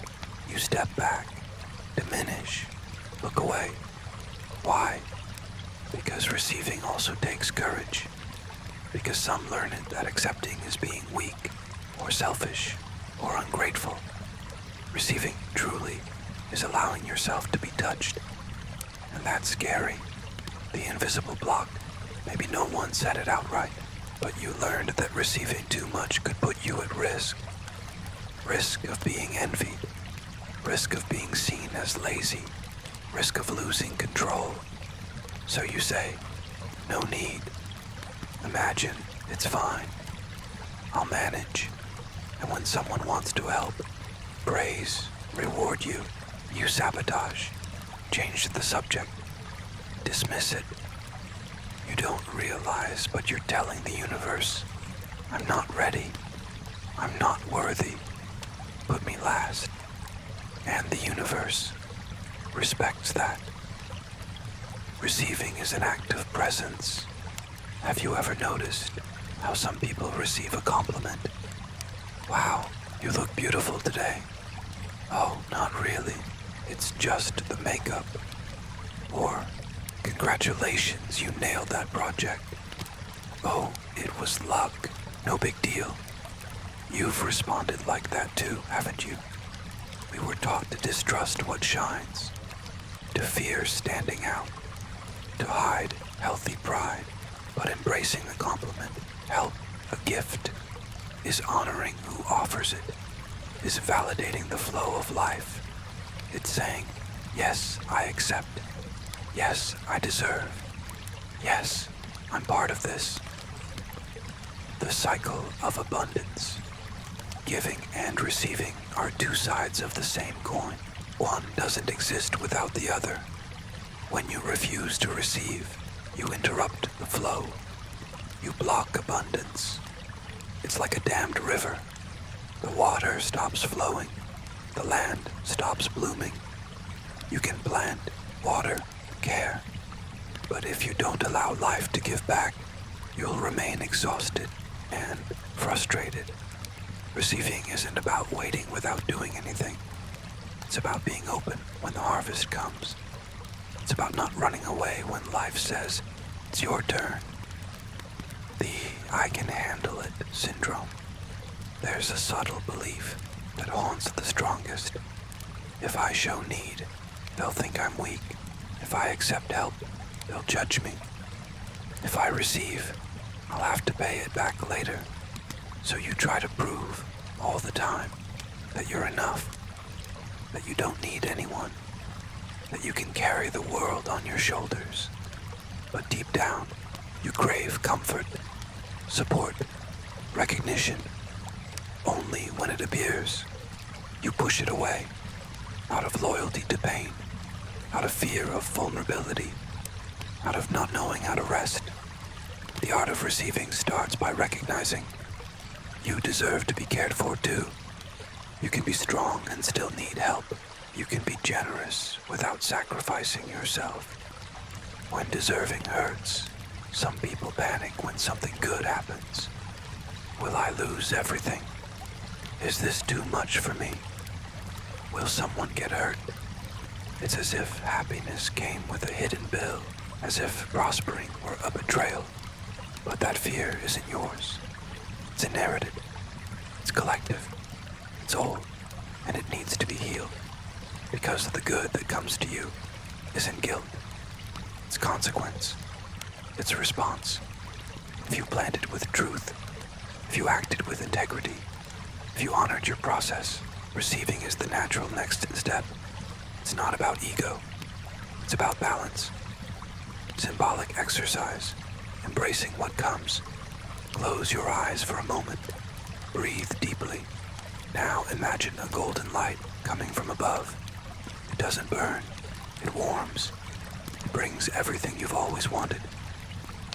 you step back, diminish, look away. Why? Because receiving also takes courage. Because some learn it that accepting is being weak, or selfish, or ungrateful. Receiving truly is allowing yourself to be touched. And that's scary. The invisible block. Maybe no one said it outright, but you learned that receiving too much could put you at risk. Risk of being envied. Risk of being seen as lazy. Risk of losing control. So you say, no need. Imagine, it's fine. I'll manage. And when someone wants to help, praise, reward you, you sabotage, change the subject, dismiss it. You don't realize, but you're telling the universe, I'm not ready. I'm not worthy. Put me last. And the universe respects that. Receiving is an act of presence. Have you ever noticed how some people receive a compliment? Wow, you look beautiful today. Oh, not really. It's just the makeup. Or, congratulations, you nailed that project. Oh, it was luck. No big deal. You've responded like that too, haven't you? We were taught to distrust what shines, to fear standing out, to hide healthy pride. But embracing the compliment, help, a gift, is honoring who offers it, is validating the flow of life. It's saying, yes, I accept. Yes, I deserve. Yes, I'm part of this. The cycle of abundance. Giving and receiving are two sides of the same coin. One doesn't exist without the other. When you refuse to receive, you interrupt the flow. You block abundance. It's like a dammed river. The water stops flowing. The land stops blooming. You can plant, water, care. But if you don't allow life to give back, you'll remain exhausted and frustrated. Receiving isn't about waiting without doing anything. It's about being open when the harvest comes. It's about not running away when life says, it's your turn. The I can handle it syndrome. There's a subtle belief that haunts the strongest. If I show need, they'll think I'm weak. If I accept help, they'll judge me. If I receive, I'll have to pay it back later. So you try to prove all the time that you're enough, that you don't need anyone, that you can carry the world on your shoulders. But deep down, you crave comfort, support, recognition. Only when it appears, you push it away, out of loyalty to pain, out of fear of vulnerability, out of not knowing how to rest. The art of receiving starts by recognizing you deserve to be cared for too. You can be strong and still need help. You can be generous without sacrificing yourself. When deserving hurts, some people panic when something good happens. Will I lose everything? Is this too much for me? Will someone get hurt? It's as if happiness came with a hidden bill, as if prospering were a betrayal. But that fear isn't yours. It's inherited. It's collective. It's old, and it needs to be healed. Because the good that comes to you isn't guilt. It's consequence. It's response. If you plant it with truth, if you acted with integrity, if you honored your process, receiving is the natural next step. It's not about ego. It's about balance. Symbolic exercise, embracing what comes. Close your eyes for a moment. Breathe deeply. Now imagine a golden light coming from above. It doesn't burn. It warms. It brings everything you've always wanted.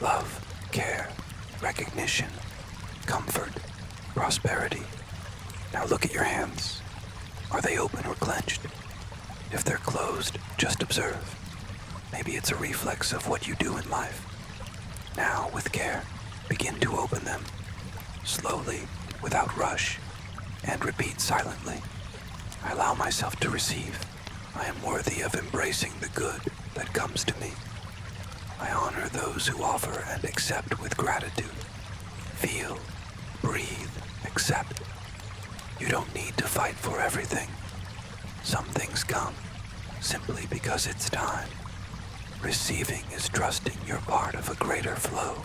Love, care, recognition, comfort, prosperity. Now look at your hands. Are they open or clenched? If they're closed, just observe. Maybe it's a reflex of what you do in life. Now, with care, begin to open them, slowly, without rush, and repeat silently. I allow myself to receive. I am worthy of embracing the good that comes to me. I honor those who offer and accept with gratitude. Feel, breathe, accept. You don't need to fight for everything. Some things come simply because it's time. Receiving is trusting you're part of a greater flow.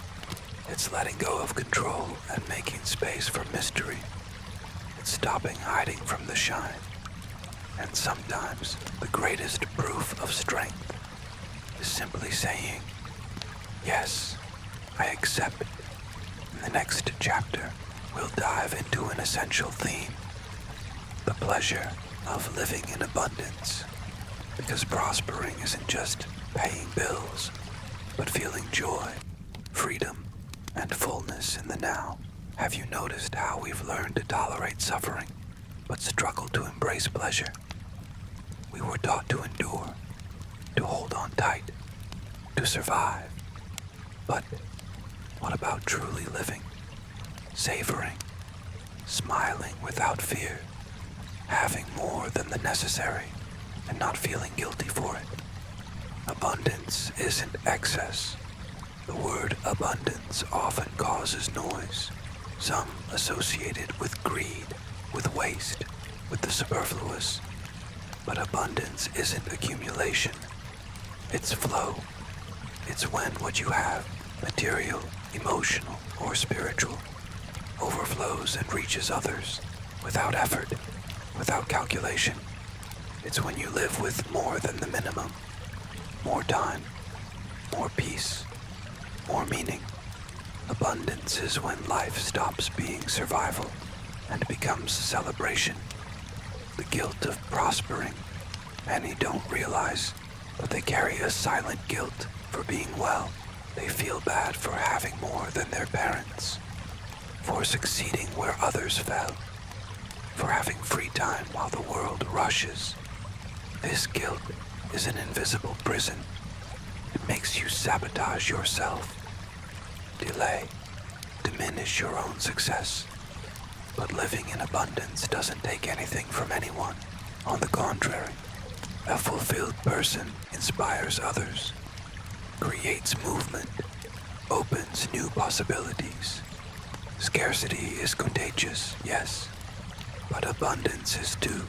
It's letting go of control and making space for mystery. It's stopping hiding from the shine. And sometimes the greatest proof of strength is simply saying, yes, I accept it. In the next chapter, we'll dive into an essential theme, the pleasure of living in abundance. Because prospering isn't just paying bills, but feeling joy, freedom, and fullness in the now. Have you noticed how we've learned to tolerate suffering, but struggle to embrace pleasure? We were taught to endure, to hold on tight, to survive. But what about truly living, savoring, smiling without fear, having more than the necessary, and not feeling guilty for it? Abundance isn't excess. The word abundance often causes noise, some associated with greed, with waste, with the superfluous. But abundance isn't accumulation. It's flow. It's when what you have, material, emotional, or spiritual, overflows and reaches others without effort, without calculation. It's when you live with more than the minimum, more time, more peace, more meaning. Abundance is when life stops being survival and becomes celebration. The guilt of prospering, many don't realize, but they carry a silent guilt for being well. They feel bad for having more than their parents, for succeeding where others fell, for having free time while the world rushes. This guilt is an invisible prison. It makes you sabotage yourself, delay, diminish your own success. But living in abundance doesn't take anything from anyone. On the contrary, a fulfilled person inspires others, creates movement, opens new possibilities. Scarcity is contagious, yes, but abundance is too.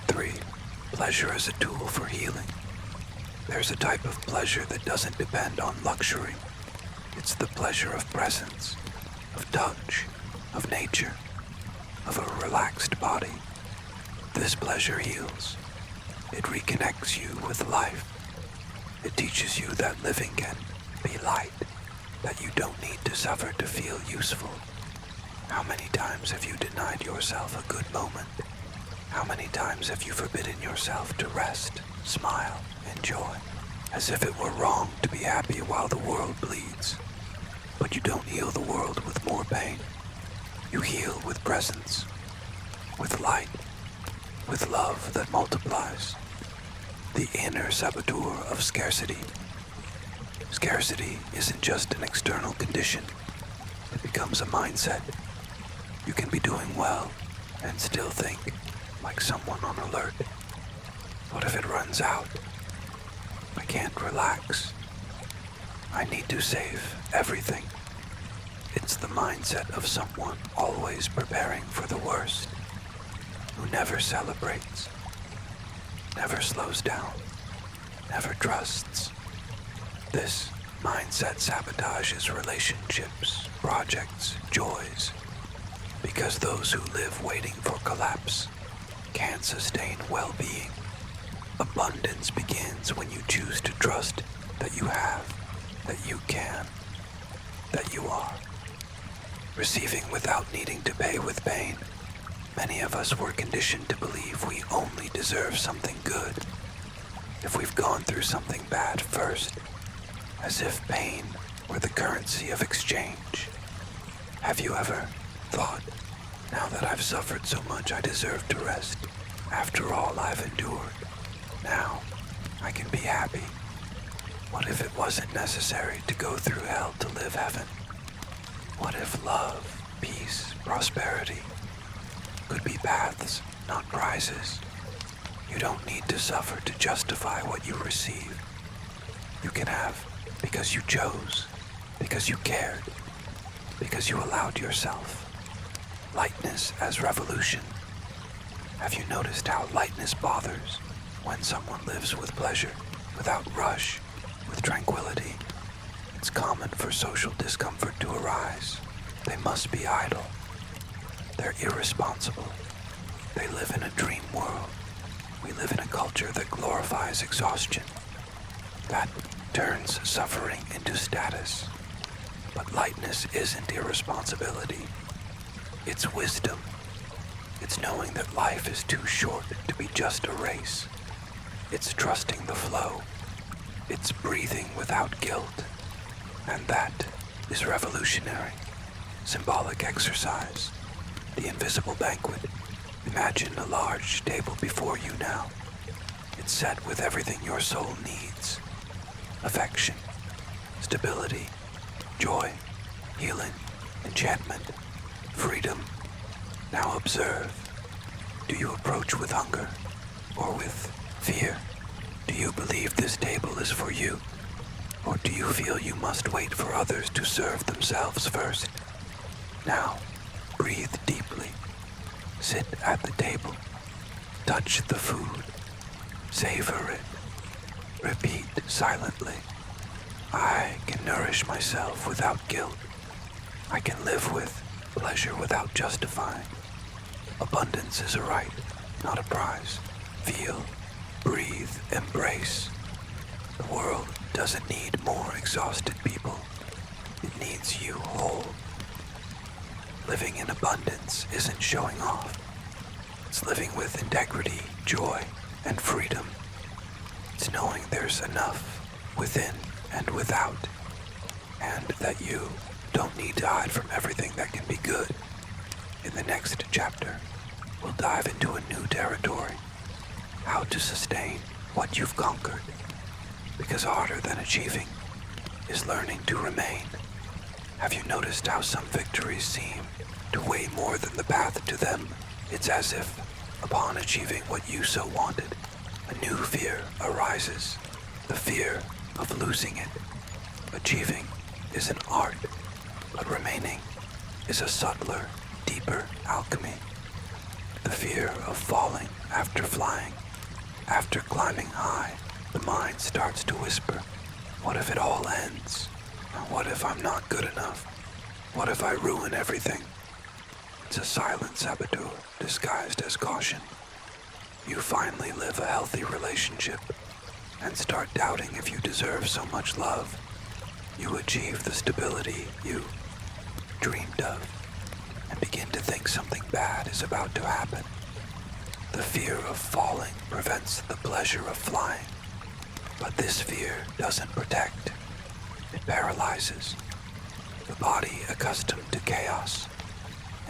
3. Pleasure is a tool for healing. There's a type of pleasure that doesn't depend on luxury. It's the pleasure of presence, of touch, of nature, of a relaxed body. This pleasure heals. It reconnects you with life. It teaches you that living can be light, that you don't need to suffer to feel useful. How many times have you denied yourself a good moment? How many times have you forbidden yourself to rest, smile, enjoy, as if it were wrong to be happy while the world bleeds? But you don't heal the world with more pain. You heal with presence, with light, with love that multiplies. The inner saboteur of scarcity. Scarcity isn't just an external condition. It becomes a mindset. You can be doing well and still think like someone on alert. What if it runs out? I can't relax. I need to save everything. It's the mindset of someone always preparing for the worst, who never celebrates, never slows down, never trusts. This mindset sabotages relationships, projects, joys, because those who live waiting for collapse can't sustain well-being. Abundance begins when you choose to trust that you have, that you can, that you are. Receiving without needing to pay with pain. Many of us were conditioned to believe we only deserve something good if we've gone through something bad first, as if pain were the currency of exchange. Have you ever thought, now that I've suffered so much I deserve to rest? After all I've endured, now I can be happy. What if it wasn't necessary to go through hell to live heaven? What if love, peace, prosperity could be paths, not prizes? You don't need to suffer to justify what you receive. You can have because you chose, because you cared, because you allowed yourself. Lightness as revolution. Have you noticed how lightness bothers when someone lives with pleasure, without rush, with tranquility? It's common for social discomfort to arise. They must be idle. They're irresponsible. They live in a dream world. We live in a culture that glorifies exhaustion, that turns suffering into status. But lightness isn't irresponsibility. It's wisdom. It's knowing that life is too short to be just a race. It's trusting the flow. It's breathing without guilt. And that is revolutionary. Symbolic exercise. The invisible banquet. Imagine a large table before you now. It's set with everything your soul needs. Affection, stability, joy, healing, enchantment, freedom. Now observe. Do you approach with hunger or with fear? Do you believe this table is for you? Or do you feel you must wait for others to serve themselves first? Now, breathe deeply. Sit at the table. Touch the food. Savor it. Repeat silently. I can nourish myself without guilt. I can live with pleasure without justifying. Abundance is a right, not a prize. Feel, breathe, embrace. The world doesn't need more exhausted people. It needs you whole. Living in abundance isn't showing off. It's living with integrity, joy, and freedom. It's knowing there's enough within and without, and that you don't need to hide from everything that can be good. In the next chapter, we'll dive into a new territory, how to sustain what you've conquered, because harder than achieving is learning to remain. Have you noticed how some victories seem to weigh more than the path to them? It's as if, upon achieving what you so wanted, a new fear arises, the fear of losing it. Achieving is an art, but remaining is a subtler, deeper alchemy. The fear of falling after flying, after climbing high, the mind starts to whisper, what if it all ends? What if I'm not good enough? What if I ruin everything? It's a silent saboteur disguised as caution. You finally live a healthy relationship and start doubting if you deserve so much love. You achieve the stability you dreamed of and begin to think something bad is about to happen. The fear of falling prevents the pleasure of flying, but this fear doesn't protect. It paralyzes. The body accustomed to chaos.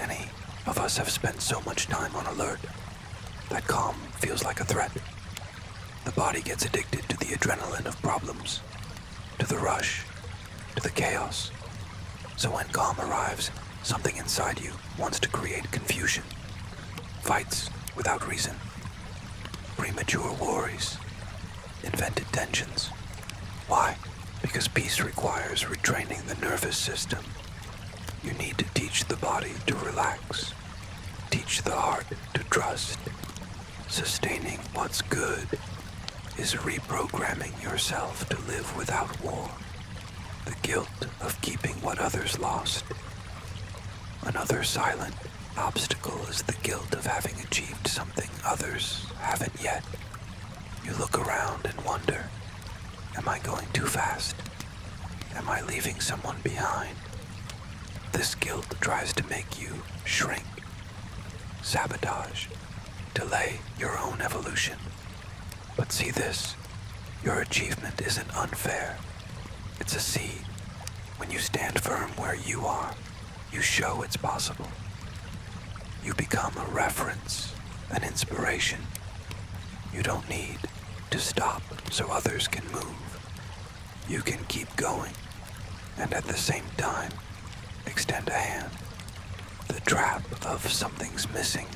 Any of us have spent so much time on alert that calm feels like a threat. The body gets addicted to the adrenaline of problems, to the rush, to the chaos. So when calm arrives, something inside you wants to create confusion, fights without reason, premature worries, invented tensions. Why? Because peace requires retraining the nervous system. You need to teach the body to relax, teach the heart to trust. Sustaining what's good is reprogramming yourself to live without war, the guilt of keeping what others lost. Another silent obstacle is the guilt of having achieved something others haven't yet. You look around and wonder, am I going too fast? Am I leaving someone behind? This guilt tries to make you shrink, sabotage, delay your own evolution. But see this, your achievement isn't unfair. It's a seed. When you stand firm where you are, you show it's possible. You become a reference, an inspiration. You don't need to stop so others can move. You can keep going, and at the same time, extend a hand. The trap of something's missing.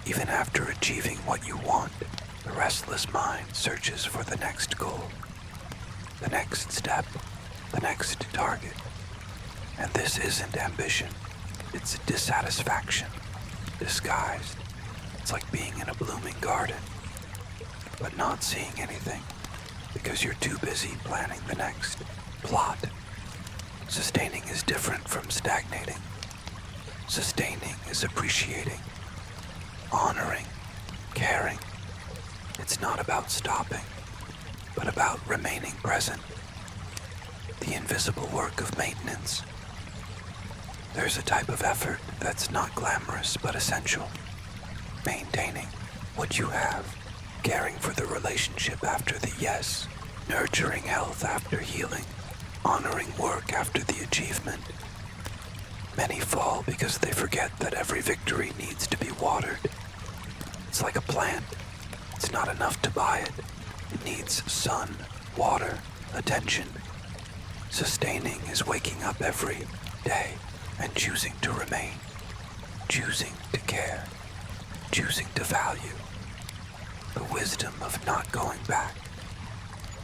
Even after achieving what you want, the restless mind searches for the next goal, the next step, the next target. And this isn't ambition, it's dissatisfaction, disguised. It's like being in a blooming garden, but not seeing anything, because you're too busy planning the next plot. Sustaining is different from stagnating. Sustaining is appreciating, honoring, caring. It's not about stopping, but about remaining present. The invisible work of maintenance. There's a type of effort that's not glamorous but essential. Maintaining what you have, caring for the relationship after the yes, nurturing health after healing, honoring work after the achievement. Many fall because they forget that every victory needs to be watered. It's like a plant. It's not enough to buy it. It needs sun, water, attention. Sustaining is waking up every day and choosing to remain, choosing to care, choosing to value. The wisdom of not going back.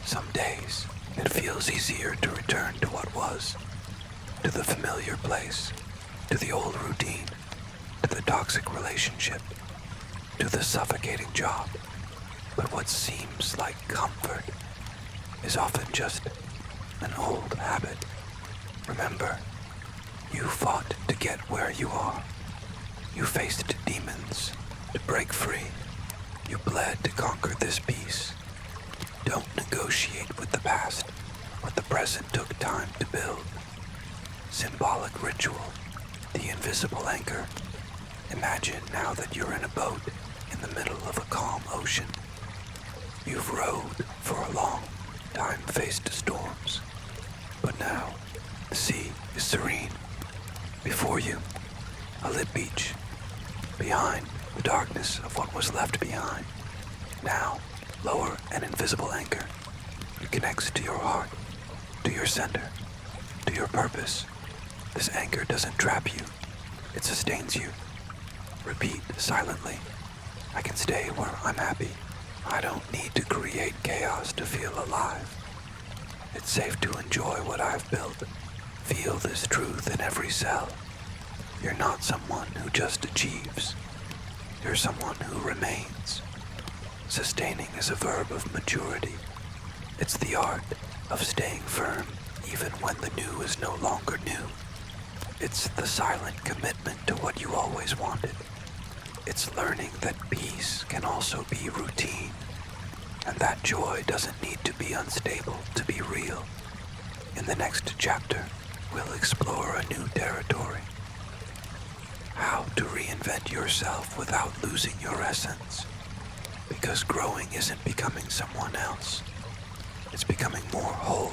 Some days, it feels easier to return to what was, to the familiar place, to the old routine, to the toxic relationship, to the suffocating job. But what seems like comfort is often just an old habit. Remember, you fought to get where you are. You faced demons to break free. You bled to conquer this peace. Don't negotiate with the past what the present took time to build. Symbolic ritual, the invisible anchor. Imagine now that you're in a boat in the middle of a calm ocean. You've rowed for a long time, faced storms, but now the sea is serene. Before you, a lit beach. Behind, the darkness of what was left behind. Now, lower an invisible anchor. It connects to your heart, to your center, to your purpose. This anchor doesn't trap you. It sustains you. Repeat silently. I can stay where I'm happy. I don't need to create chaos to feel alive. It's safe to enjoy what I've built. Feel this truth in every cell. You're not someone who just achieves. You're someone who remains. Sustaining is a verb of maturity. It's the art of staying firm even when the new is no longer new. It's the silent commitment to what you always wanted. It's learning that peace can also be routine, and that joy doesn't need to be unstable to be real. In the next chapter, we'll explore a new territory. How to reinvent yourself without losing your essence. Because growing isn't becoming someone else. It's becoming more whole.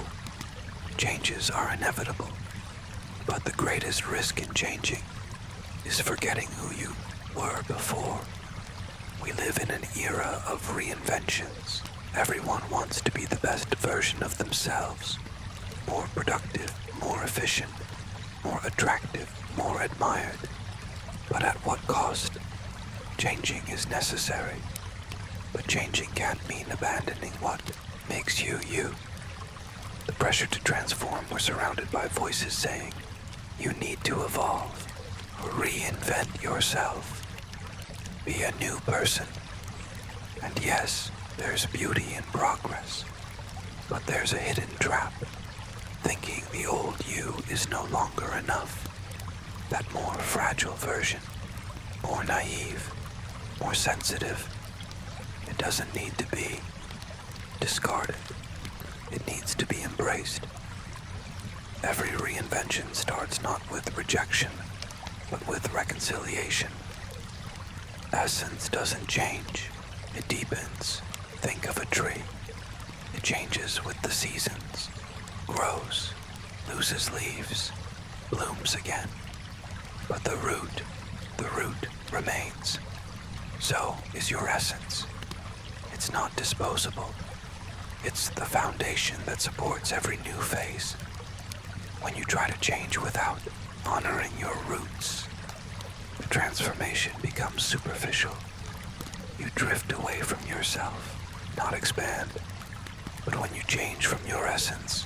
Changes are inevitable. But the greatest risk in changing is forgetting who you were before. We live in an era of reinventions. Everyone wants to be the best version of themselves. More productive, more efficient, more attractive, more admired. But at what cost? Changing is necessary. But changing can't mean abandoning what makes you you. The pressure to transform was surrounded by voices saying, you need to evolve, reinvent yourself, be a new person. And yes, there's beauty in progress, but there's a hidden trap, thinking the old you is no longer enough. that more fragile version, more naive, more sensitive. It doesn't need to be discarded. It needs to be embraced. Every reinvention starts not with rejection, but with reconciliation. Essence doesn't change, it deepens. Think of a tree. It changes with the seasons, grows, loses leaves, blooms again. But the root remains. So is your essence. It's not disposable. It's the foundation that supports every new phase. When you try to change without honoring your roots, the transformation becomes superficial. You drift away from yourself, not expand. But when you change from your essence,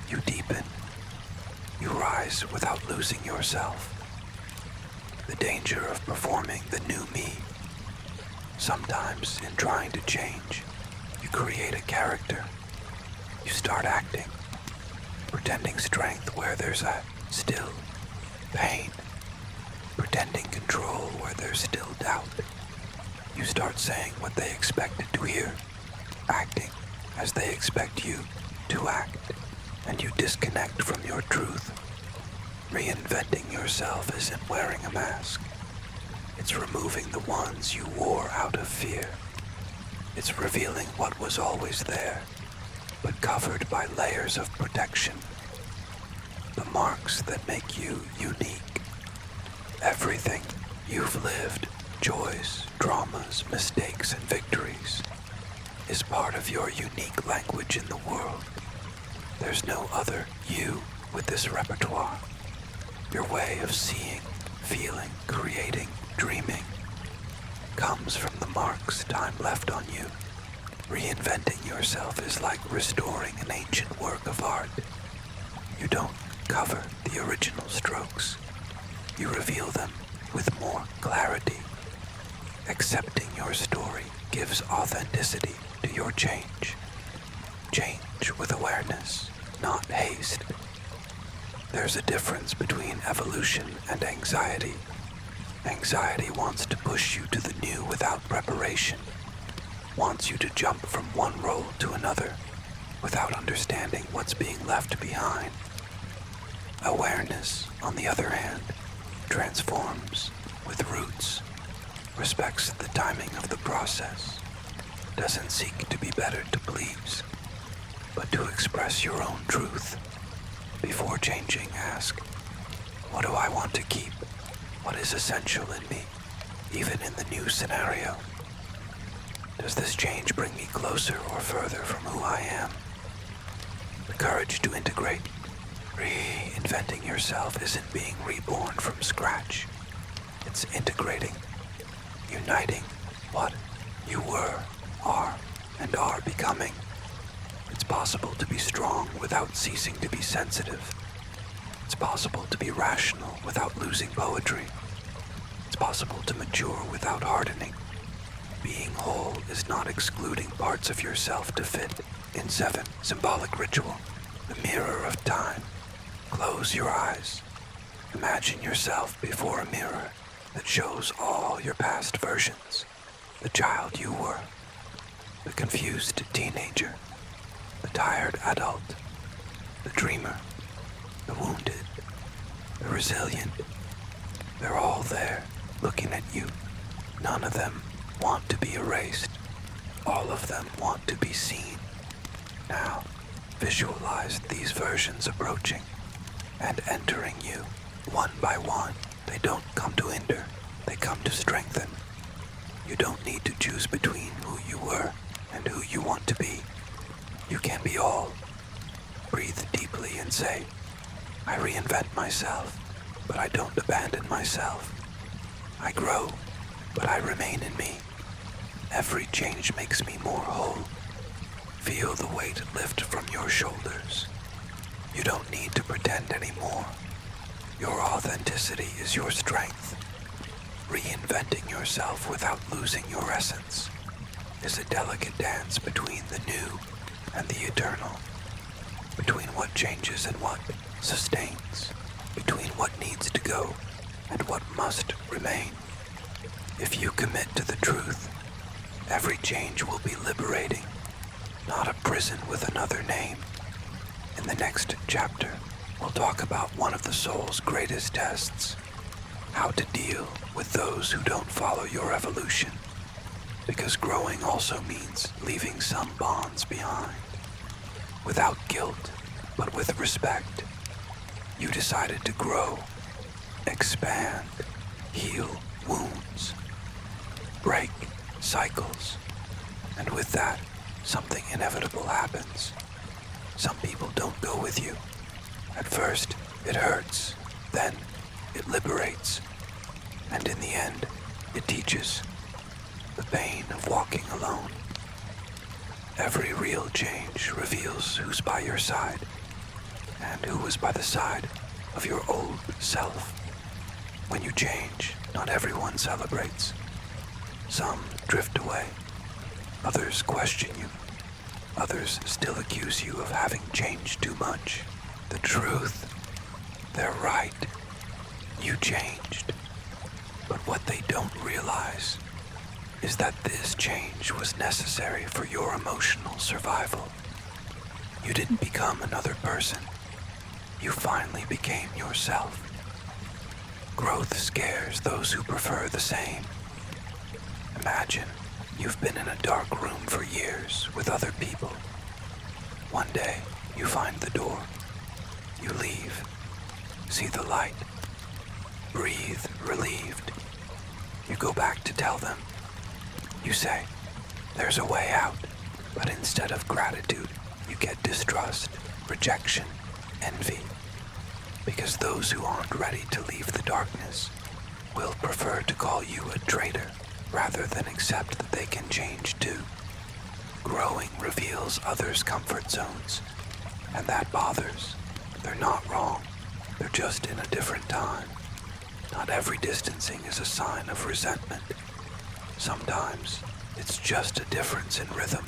you deepen. You rise without losing yourself. The danger of performing the new me. Sometimes in trying to change, you create a character. You start acting, pretending strength where there's a still pain, pretending control where there's still doubt. You start saying what they expected to hear, acting as they expect you to act, and you disconnect from your truth. Reinventing yourself isn't wearing a mask. It's removing the ones you wore out of fear. It's revealing what was always there, but covered by layers of protection. The marks that make you unique. Everything you've lived, joys, traumas, mistakes, and victories, is part of your unique language in the world. There's no other you with this repertoire. Your way of seeing, feeling, creating, dreaming comes from the marks time left on you. Reinventing yourself is like restoring an ancient work of art. You don't cover the original strokes. You reveal them with more clarity. Accepting your story gives authenticity to your change. Change with awareness, not haste. There's a difference between evolution and anxiety. Anxiety wants to push you to the new without preparation, wants you to jump from one role to another without understanding what's being left behind. Awareness, on the other hand, transforms with roots, respects the timing of the process, doesn't seek to be better to please, but to express your own truth. Before changing, ask, what do I want to keep? What is essential in me, even in the new scenario? Does this change bring me closer or further from who I am? The courage to integrate. Reinventing yourself isn't being reborn from scratch. It's integrating, uniting what you were, are, and are becoming. It's possible to be strong without ceasing to be sensitive. It's possible to be rational without losing poetry. It's possible to mature without hardening. Being whole is not excluding parts of yourself to fit in 7 symbolic ritual, the mirror of time. Close your eyes. Imagine yourself before a mirror that shows all your past versions. The child you were, the confused teenager, the tired adult, the dreamer, the wounded, the resilient. They're all there, looking at you. None of them want to be erased. All of them want to be seen. Now, visualize these versions approaching and entering you, one by one. They don't come to hinder, they come to strengthen. You don't need to choose between who you were and who you want to be. You can be all. Breathe deeply and say, I reinvent myself, but I don't abandon myself. I grow, but I remain in me. Every change makes me more whole. Feel the weight lift from your shoulders. You don't need to pretend anymore. Your authenticity is your strength. Reinventing yourself without losing your essence is a delicate dance between the new and the eternal, between what changes and what sustains, between what needs to go and what must remain. If you commit to the truth, every change will be liberating, not a prison with another name. In the next chapter, we'll talk about one of the soul's greatest tests, how to deal with those who don't follow your evolution, because growing also means leaving some bonds behind. Without guilt, but with respect, you decided to grow, expand, heal wounds, break cycles, and with that, something inevitable happens. Some people don't go with you. At first, it hurts, then it liberates, and in the end, it teaches the pain of walking alone. Every real change reveals who's by your side and who was by the side of your old self. When you change, not everyone celebrates. Some drift away, others question you, others still accuse you of having changed too much. The truth, they're right. You changed. But what they don't realize is that this change was necessary for your emotional survival. You didn't become another person. You finally became yourself. Growth scares those who prefer the same. Imagine you've been in a dark room for years with other people. One day, you find the door. You leave. See the light. Breathe relieved. You go back to tell them. You say, there's a way out. But instead of gratitude, you get distrust, rejection, envy. Because those who aren't ready to leave the darkness will prefer to call you a traitor rather than accept that they can change too. Growing reveals others' comfort zones, and that bothers. They're not wrong. They're just in a different time. Not every distancing is a sign of resentment. Sometimes it's just a difference in rhythm.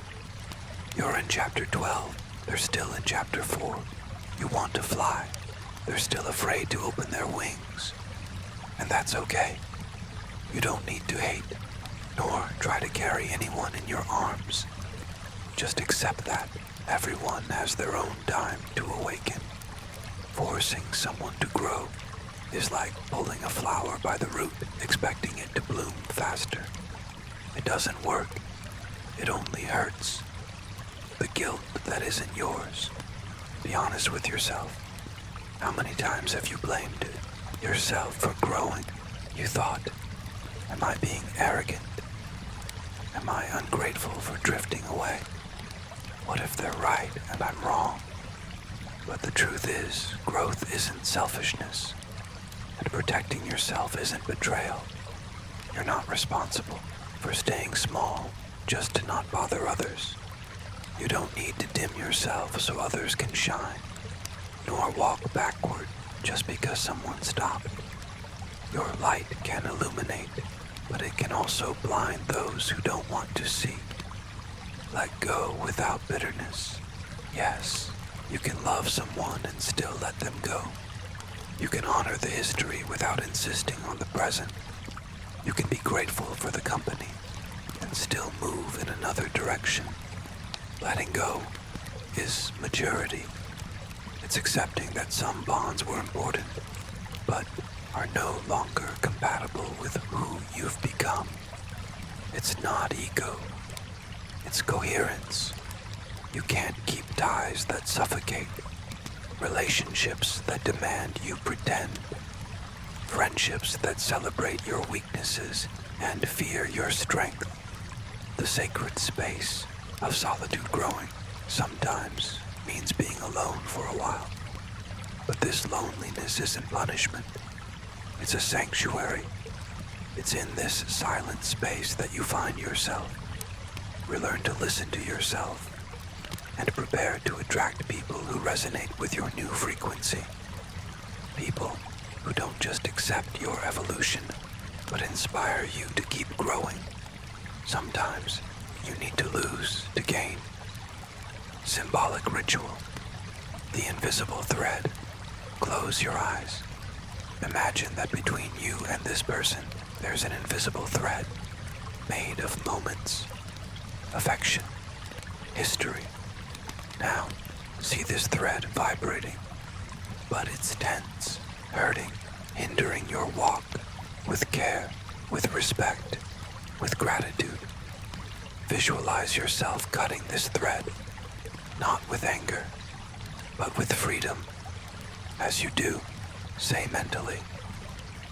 You're in chapter 12. They're still in chapter 4. You want to fly. They're still afraid to open their wings. And that's okay. You don't need to hate, nor try to carry anyone in your arms. Just accept that everyone has their own time to awaken. Forcing someone to grow is like pulling a flower by the root, expecting it to bloom faster. It doesn't work. It only hurts. The guilt that isn't yours. Be honest with yourself. How many times have you blamed yourself for growing? You thought, am I being arrogant? Am I ungrateful for drifting away? What if they're right and I'm wrong? But the truth is, growth isn't selfishness, and protecting yourself isn't betrayal. You're not responsible for staying small just to not bother others. You don't need to dim yourself so others can shine, nor walk backward just because someone stopped. Your light can illuminate, but it can also blind those who don't want to see. Let go without bitterness. Yes, you can love someone and still let them go. You can honor the history without insisting on the present. You can be grateful for the company and still move in another direction. Letting go is maturity. It's accepting that some bonds were important, but are no longer compatible with who you've become. It's not ego. It's coherence. You can't keep ties that suffocate, relationships that demand you pretend, friendships that celebrate your weaknesses and fear your strength. The sacred space of solitude growing sometimes means being alone for a while. But this loneliness isn't punishment. It's a sanctuary. It's in this silent space that you find yourself. Relearn to listen to yourself and prepare to attract people who resonate with your new frequency. People who don't just accept your evolution, but inspire you to keep growing. Sometimes you need to lose to gain. Symbolic ritual. The invisible thread. Close your eyes. Imagine that between you and this person, there's an invisible thread made of moments, affection, history. Now, see this thread vibrating, but it's tense, hurting, hindering your walk with care, with respect, with gratitude. Visualize yourself cutting this thread, not with anger, but with freedom. As you do, say mentally,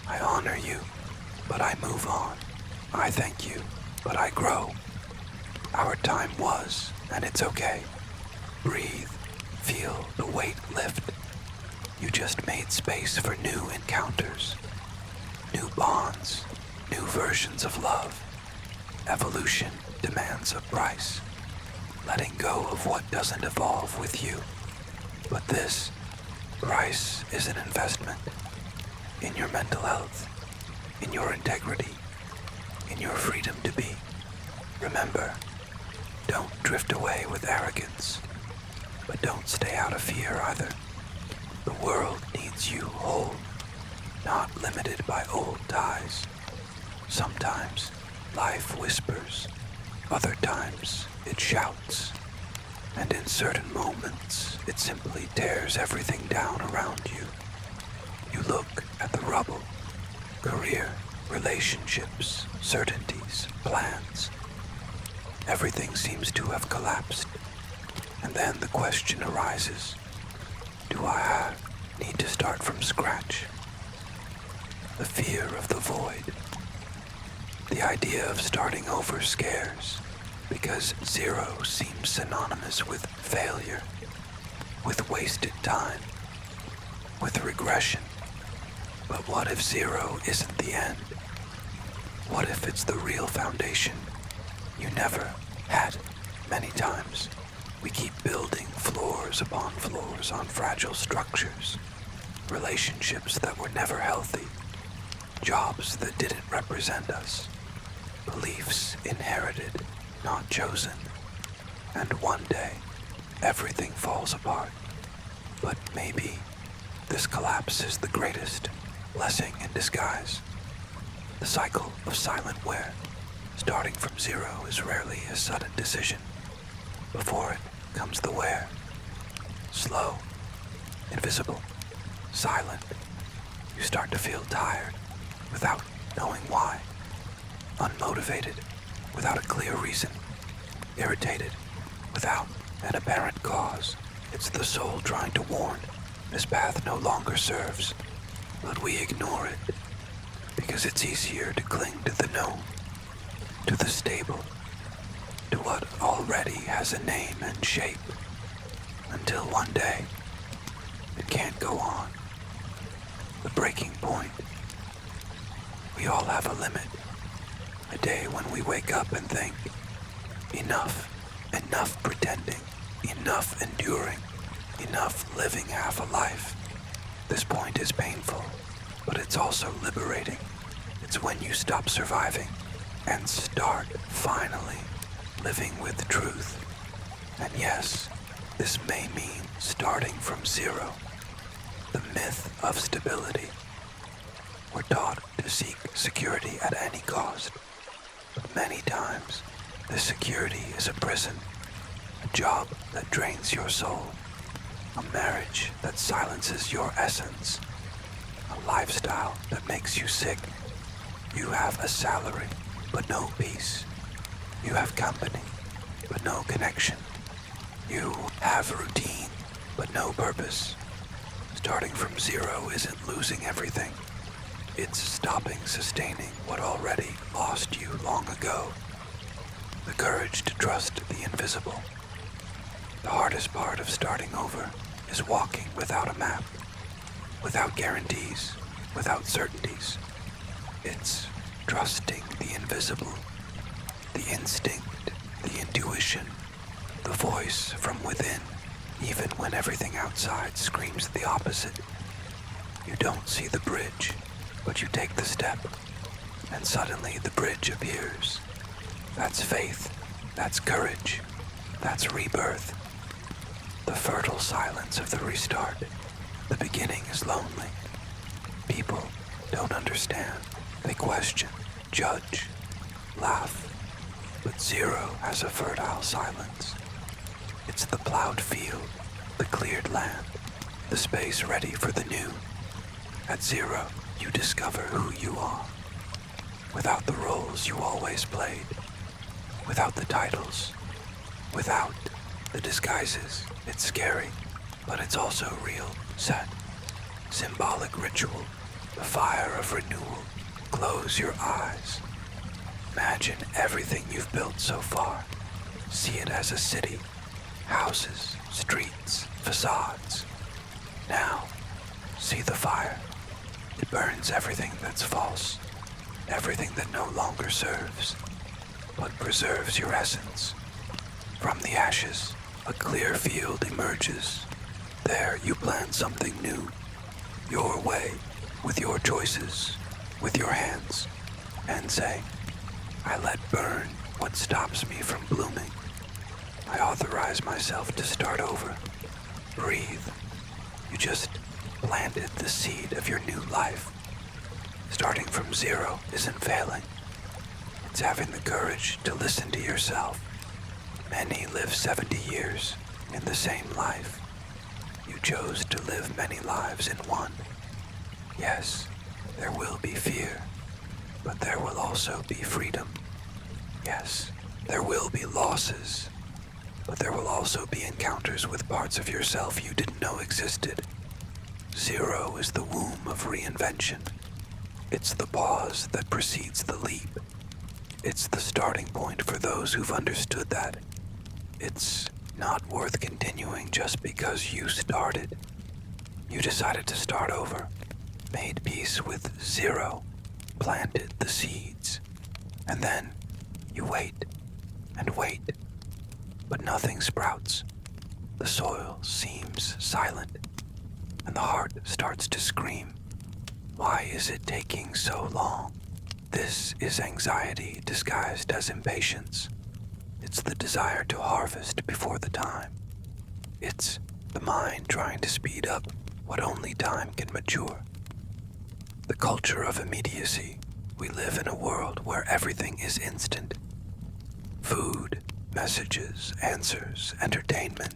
I honor you, but I move on. I thank you, but I grow. Our time was, and it's okay. Breathe, feel the weight lift. You just made space for new encounters, new bonds, new versions of love. Evolution demands a price, letting go of what doesn't evolve with you. But this price is an investment in your mental health, in your integrity, in your freedom to be. Remember, don't drift away with arrogance, but don't stay out of fear either. The world needs you whole, not limited by old ties. Sometimes life whispers, other times it shouts, and in certain moments it simply tears everything down around you. You look at the rubble, career, relationships, certainties, plans. Everything seems to have collapsed, and then the question arises, do I need to start from scratch? The fear of the void. The idea of starting over scares, because zero seems synonymous with failure, with wasted time, with regression. But what if zero isn't the end? What if it's the real foundation you never had? Many times, we keep building floors upon floors on fragile structures, relationships that were never healthy, jobs that didn't represent us, beliefs inherited, not chosen. And one day, everything falls apart. But maybe this collapse is the greatest blessing in disguise. The cycle of silent wear, starting from zero, is rarely a sudden decision. Before it comes the wear. Slow, invisible, silent. You start to feel tired without knowing why. Unmotivated without a clear reason. Irritated without an apparent cause. It's the soul trying to warn. This path no longer serves, but we ignore it because it's easier to cling to the known, to the stable, to what already has a name and shape, until one day it can't go on. The breaking point. We all have a limit. A day when we wake up and think, enough, enough pretending, enough enduring, enough living half a life. This point is painful, but it's also liberating. It's when you stop surviving and start, finally, living with truth. And yes, this may mean starting from zero. The myth of stability. We're taught to seek security at any cost. But many times, this security is a prison, a job that drains your soul, a marriage that silences your essence, a lifestyle that makes you sick. You have a salary, but no peace. You have company, but no connection. You have routine, but no purpose. Starting from zero isn't losing everything. It's stopping sustaining what already lost you long ago. The courage to trust the invisible. The hardest part of starting over is walking without a map, without guarantees, without certainties. It's trusting the invisible, the instinct, the intuition, the voice from within, even when everything outside screams the opposite. You don't see the bridge, but you take the step, and suddenly the bridge appears. That's faith, that's courage, that's rebirth. The fertile silence of the restart. The beginning is lonely. People don't understand. They question, judge, laugh. But zero has a fertile silence. It's the plowed field, the cleared land, the space ready for the new. At zero, you discover who you are. Without the roles you always played. Without the titles. Without the disguises. It's scary, but it's also real, set. Symbolic ritual, the fire of renewal. Close your eyes. Imagine everything you've built so far. See it as a city, houses, streets, facades. Now, see the fire. It burns everything that's false, everything that no longer serves, but preserves your essence. From the ashes, a clear field emerges. There you plant something new, your way, with your choices, with your hands, and say, I let burn what stops me from blooming. I authorize myself to start over. Breathe. You just planted the seed of your new life. Starting from zero isn't failing. It's having the courage to listen to yourself. Many live 70 years in the same life. You chose to live many lives in one. Yes, there will be fear, but there will also be freedom. Yes, there will be losses, but there will also be encounters with parts of yourself you didn't know existed. Zero is the womb of reinvention. It's the pause that precedes the leap. It's the starting point for those who've understood that it's not worth continuing just because you started. You decided to start over, made peace with zero, planted the seeds, and then you wait and wait, but nothing sprouts. The soil seems silent, and the heart starts to scream. Why is it taking so long? This is anxiety disguised as impatience. It's the desire to harvest before the time. It's the mind trying to speed up what only time can mature. The culture of immediacy. We live in a world where everything is instant. Food, messages, answers, entertainment.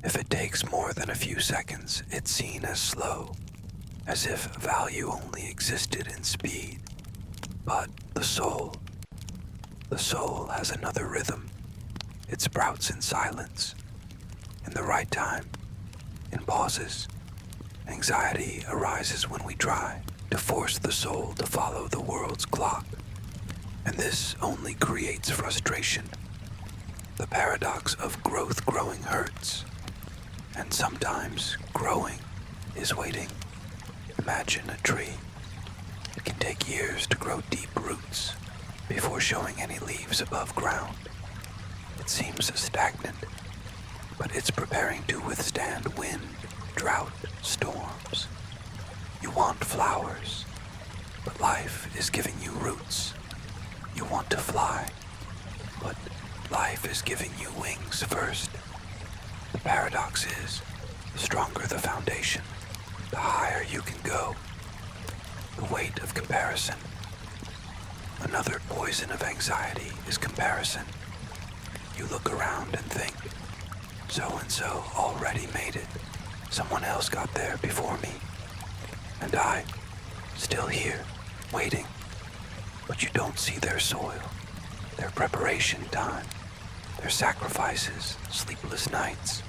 If it takes more than a few seconds, it's seen as slow, as if value only existed in speed. But the soul has another rhythm. It sprouts in silence, in the right time, in pauses. Anxiety arises when we try to force the soul to follow the world's clock, and this only creates frustration. The paradox of growth growing hurts, and sometimes growing is waiting. Imagine a tree. It can take years to grow deep roots before showing any leaves above ground. It seems stagnant, but it's preparing to withstand wind, drought, storms. You want flowers, but life is giving you roots. You want to fly, but life is giving you wings first. The paradox is, the stronger the foundation, the higher you can go. The weight of comparison. Another poison of anxiety is comparison. You look around and think, so-and-so already made it. Someone else got there before me. And I, still here, waiting. But you don't see their soil, their preparation time, their sacrifices, sleepless nights,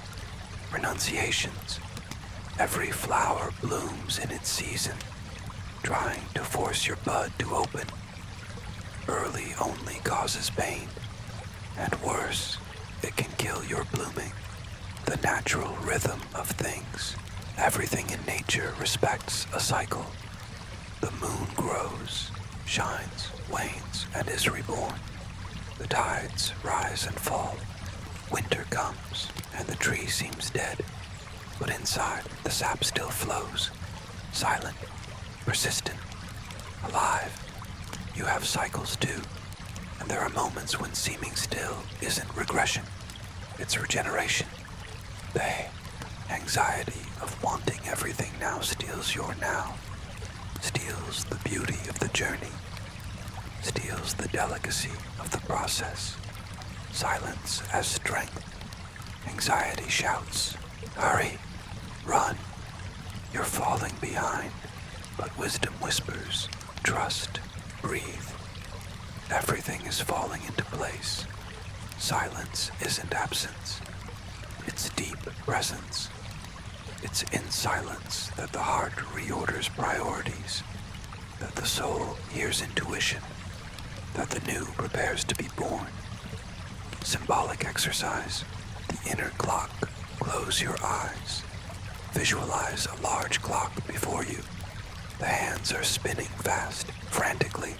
renunciations. Every flower blooms in its season, trying to force your bud to open. Early only causes pain, and worse, it can kill your blooming. The natural rhythm of things. Everything in nature respects a cycle. The moon grows, shines, wanes, and is reborn. The tides rise and fall. Winter comes, and the tree seems dead. But inside, the sap still flows, silent, persistent, alive. You have cycles too, and there are moments when seeming still isn't regression, it's regeneration. The anxiety of wanting everything now steals your now. steals the beauty of the journey, steals the delicacy of the process. Silence as strength. Anxiety shouts, "Hurry, run, you're falling behind." But wisdom whispers, "Trust, breathe." Everything is falling into place. Silence isn't absence. It's deep presence. It's in silence that the heart reorders priorities, that the soul hears intuition, that the new prepares to be born. Symbolic exercise. The inner clock. Close your eyes. Visualize a large clock before you. The hands are spinning fast, frantically,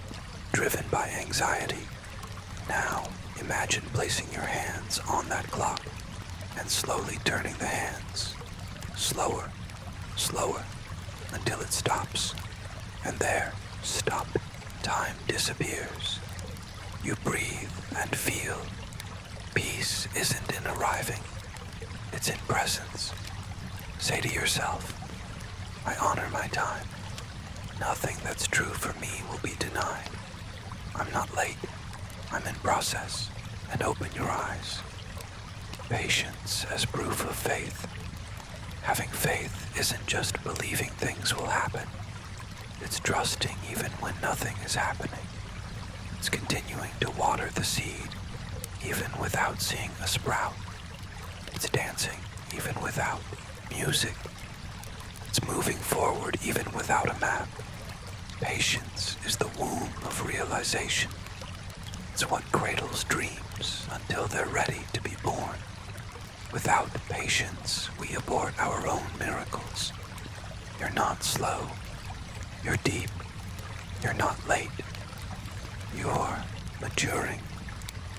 driven by anxiety. Now, imagine placing your hands on that clock and slowly turning the hands. Slower, slower, until it stops. And there, stopped, time disappears. You breathe and feel. Peace isn't in arriving, it's in presence. Say to yourself, "I honor my time. Nothing that's true for me will be denied. I'm not late, I'm in process," and open your eyes. Patience as proof of faith. Having faith isn't just believing things will happen. It's trusting even when nothing is happening. It's continuing to water the seed even without seeing a sprout. It's dancing even without music. It's moving forward even without a map. Patience is the womb of realization. It's what cradles dreams until they're ready to be born. Without patience, we abort our own miracles. You're not slow. You're deep. You're not late. You're maturing.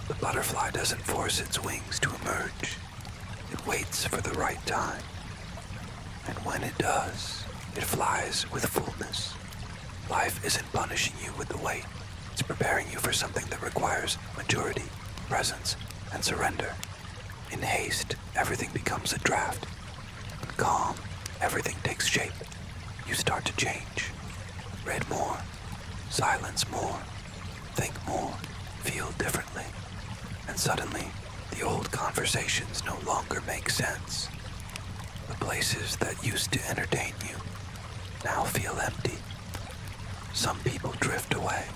The butterfly doesn't force its wings to emerge. It waits for the right time. And when it does, it flies with fullness. Life isn't punishing you with the weight. It's preparing you for something that requires maturity, presence, and surrender. In haste, everything becomes a draft. In calm, everything takes shape. You start to change. Read more, silence more, think more, feel differently. And suddenly, the old conversations no longer make sense. The places that used to entertain you now feel empty. Some people drift away.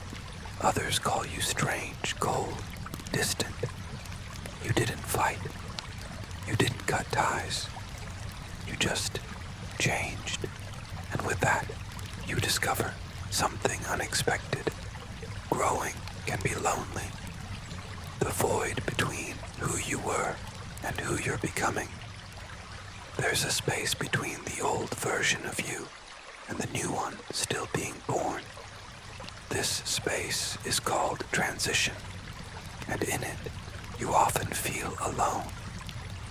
Others call you strange, cold, distant. You didn't fight. You didn't cut ties. You just changed. And with that, you discover something unexpected. Growing can be lonely. The void between who you were and who you're becoming. There's a space between the old version of you and the new one still being born. This space is called transition, and in it, you often feel alone.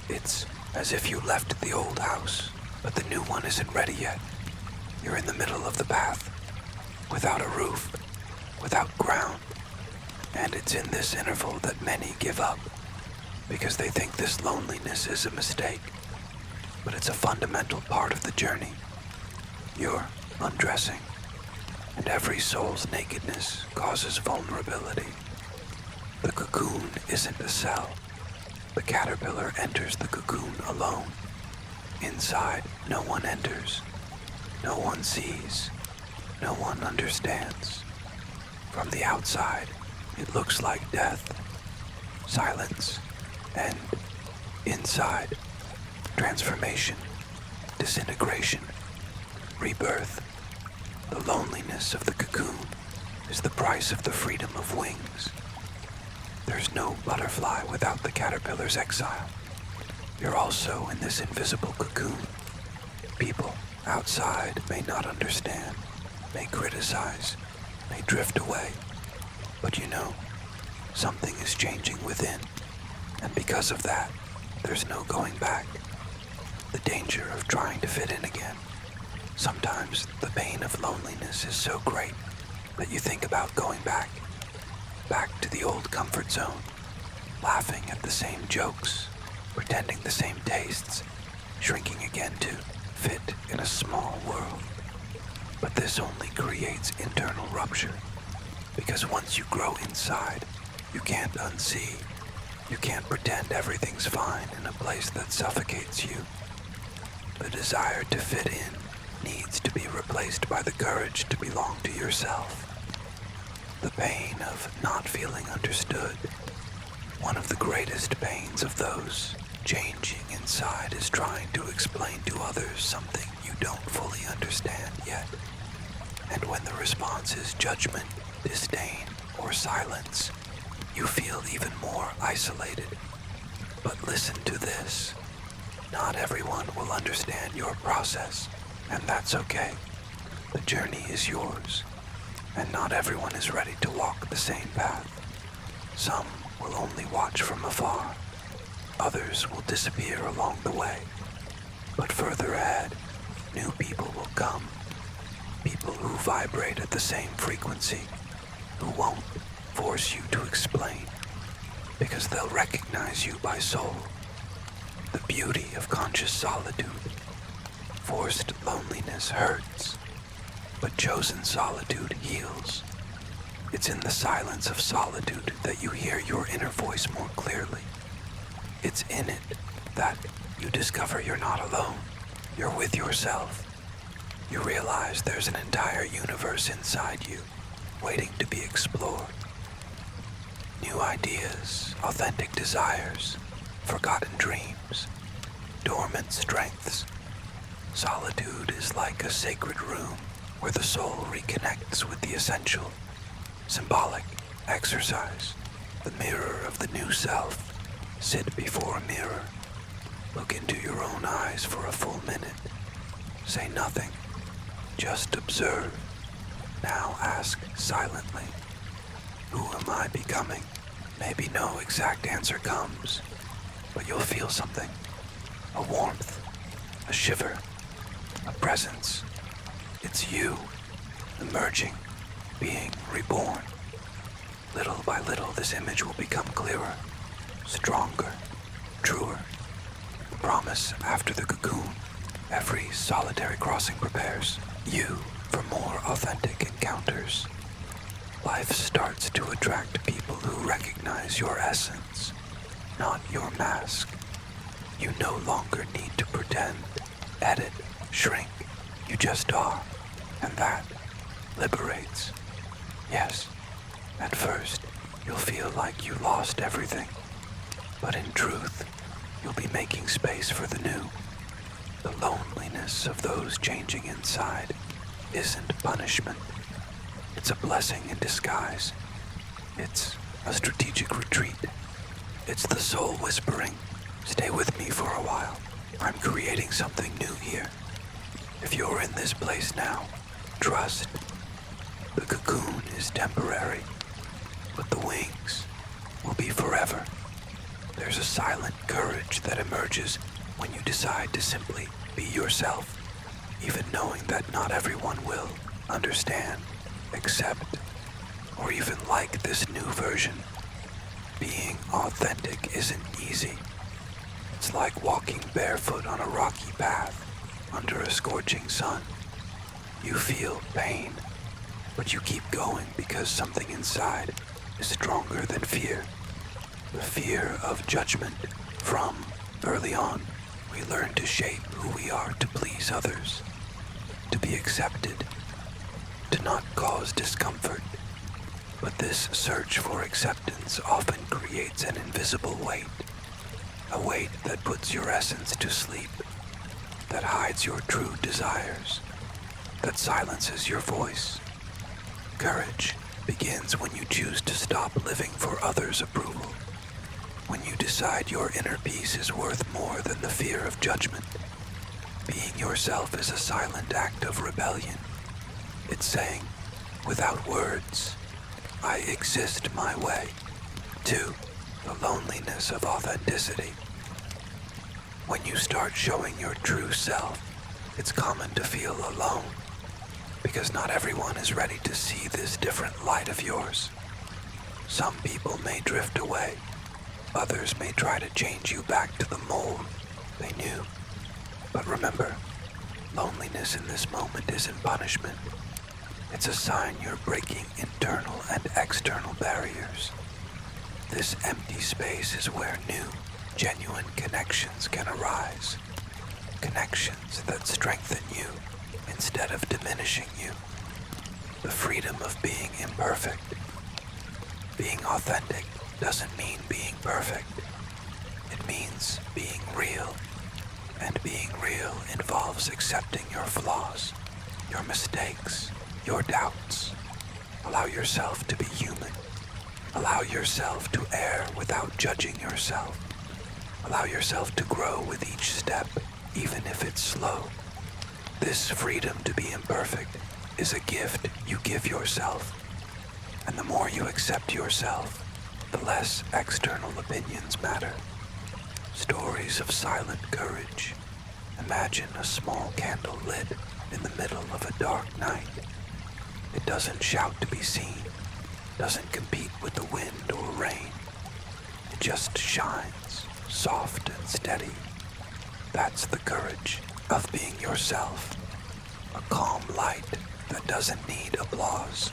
It's as if you left the old house, but the new one isn't ready yet. You're in the middle of the path, without a roof, without ground. And it's in this interval that many give up, because they think this loneliness is a mistake. But it's a fundamental part of the journey. You're undressing, and every soul's nakedness causes vulnerability. The cocoon isn't a cell. The caterpillar enters the cocoon alone. Inside, no one enters. No one sees. No one understands. From the outside, it looks like death, silence, and inside, transformation, disintegration, rebirth. The loneliness of the cocoon is the price of the freedom of wings. There's no butterfly without the caterpillar's exile. You're also in this invisible cocoon. People outside may not understand, may criticize, may drift away. But you know, something is changing within. And because of that, there's no going back. The danger of trying to fit in again. Sometimes the pain of loneliness is so great that you think about going back to the old comfort zone, laughing at the same jokes, pretending the same tastes, shrinking again to fit in a small world. But this only creates internal rupture, because once you grow inside, you can't unsee. You can't pretend everything's fine in a place that suffocates you. The desire to fit in needs to be replaced by the courage to belong to yourself. The pain of not feeling understood. One of the greatest pains of those changing inside is trying to explain to others something you don't fully understand yet. And when the response is judgment, disdain, or silence, you feel even more isolated. But listen to this. Not everyone will understand your process, and that's okay. The journey is yours, and not everyone is ready to walk the same path. Some will only watch from afar. Others will disappear along the way. But further ahead, new people will come. People who vibrate at the same frequency, who won't force you to explain, because they'll recognize you by soul. The beauty of conscious solitude. Forced loneliness hurts, but chosen solitude heals. It's in the silence of solitude that you hear your inner voice more clearly. It's in it that you discover you're not alone. You're with yourself. You realize there's an entire universe inside you, waiting to be explored. New ideas, authentic desires, forgotten dreams, dormant strengths. Solitude is like a sacred room where the soul reconnects with the essential. Symbolic exercise, the mirror of the new self. Sit before a mirror. Look into your own eyes for a full minute. Say nothing. Just observe. Now ask silently, who am I becoming? Maybe no exact answer comes, but you'll feel something. A warmth, a shiver, a presence. It's you, emerging, being reborn. Little by little, this image will become clearer, stronger, truer. The promise after the cocoon, every solitary crossing prepares you for more authentic encounters. Life starts to attract people who recognize your essence, not your mask. You no longer need to pretend, edit, shrink. You just are, and that liberates. Yes, at first, you'll feel like you lost everything, but in truth, you'll be making space for the new. The loneliness of those changing inside isn't punishment. It's a blessing in disguise. It's a strategic retreat. It's the soul whispering, stay with me for a while. I'm creating something new here. If you're in this place now, trust. The cocoon is temporary, but the wings will be forever. There's a silent courage that emerges when you decide to simply be yourself, even knowing that not everyone will understand, accept, or even like this new version. Being authentic isn't easy. It's like walking barefoot on a rocky path under a scorching sun. You feel pain, but you keep going because something inside is stronger than fear. The fear of judgment. From early on, we learn to shape who we are to please others, to be accepted, to not cause discomfort. But this search for acceptance often creates an invisible weight, a weight that puts your essence to sleep, that hides your true desires, that silences your voice. Courage begins when you choose to stop living for others' approval, when you decide your inner peace is worth more than the fear of judgment. Being yourself is a silent act of rebellion. It's saying, without words, I exist my way, to the loneliness of authenticity. When you start showing your true self, it's common to feel alone, because not everyone is ready to see this different light of yours. Some people may drift away, others may try to change you back to the mold they knew. But remember, Loneliness in this moment isn't punishment. It's a sign you're breaking internal and external barriers. This empty space is where new, genuine connections can arise. Connections that strengthen you instead of diminishing you. The freedom of being imperfect. Being authentic doesn't mean being perfect. It means being real. And being real involves accepting your flaws, your mistakes, your doubts. Allow yourself to be human. Allow yourself to err without judging yourself. Allow yourself to grow with each step, even if it's slow. This freedom to be imperfect is a gift you give yourself. And the more you accept yourself, the less external opinions matter. Stories of silent courage. Imagine a small candle lit in the middle of a dark night. It doesn't shout to be seen, doesn't compete with the wind or rain. It just shines, soft and steady. That's the courage of being yourself. A calm light that doesn't need applause.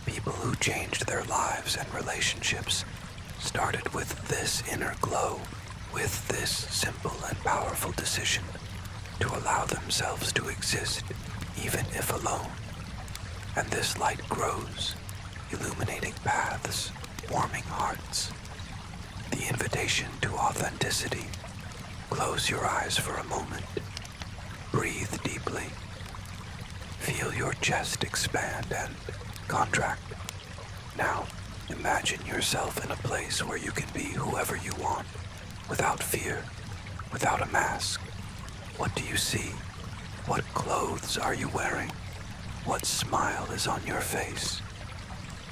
People who changed their lives and relationships started with this inner glow, with this simple and powerful decision to allow themselves to exist, even if alone. And this light grows, illuminating paths, warming hearts. The invitation to authenticity. Close your eyes for a moment. Breathe deeply. Feel your chest expand and contract. Now, imagine yourself in a place where you can be whoever you want, without fear, without a mask. What do you see? What clothes are you wearing? What smile is on your face?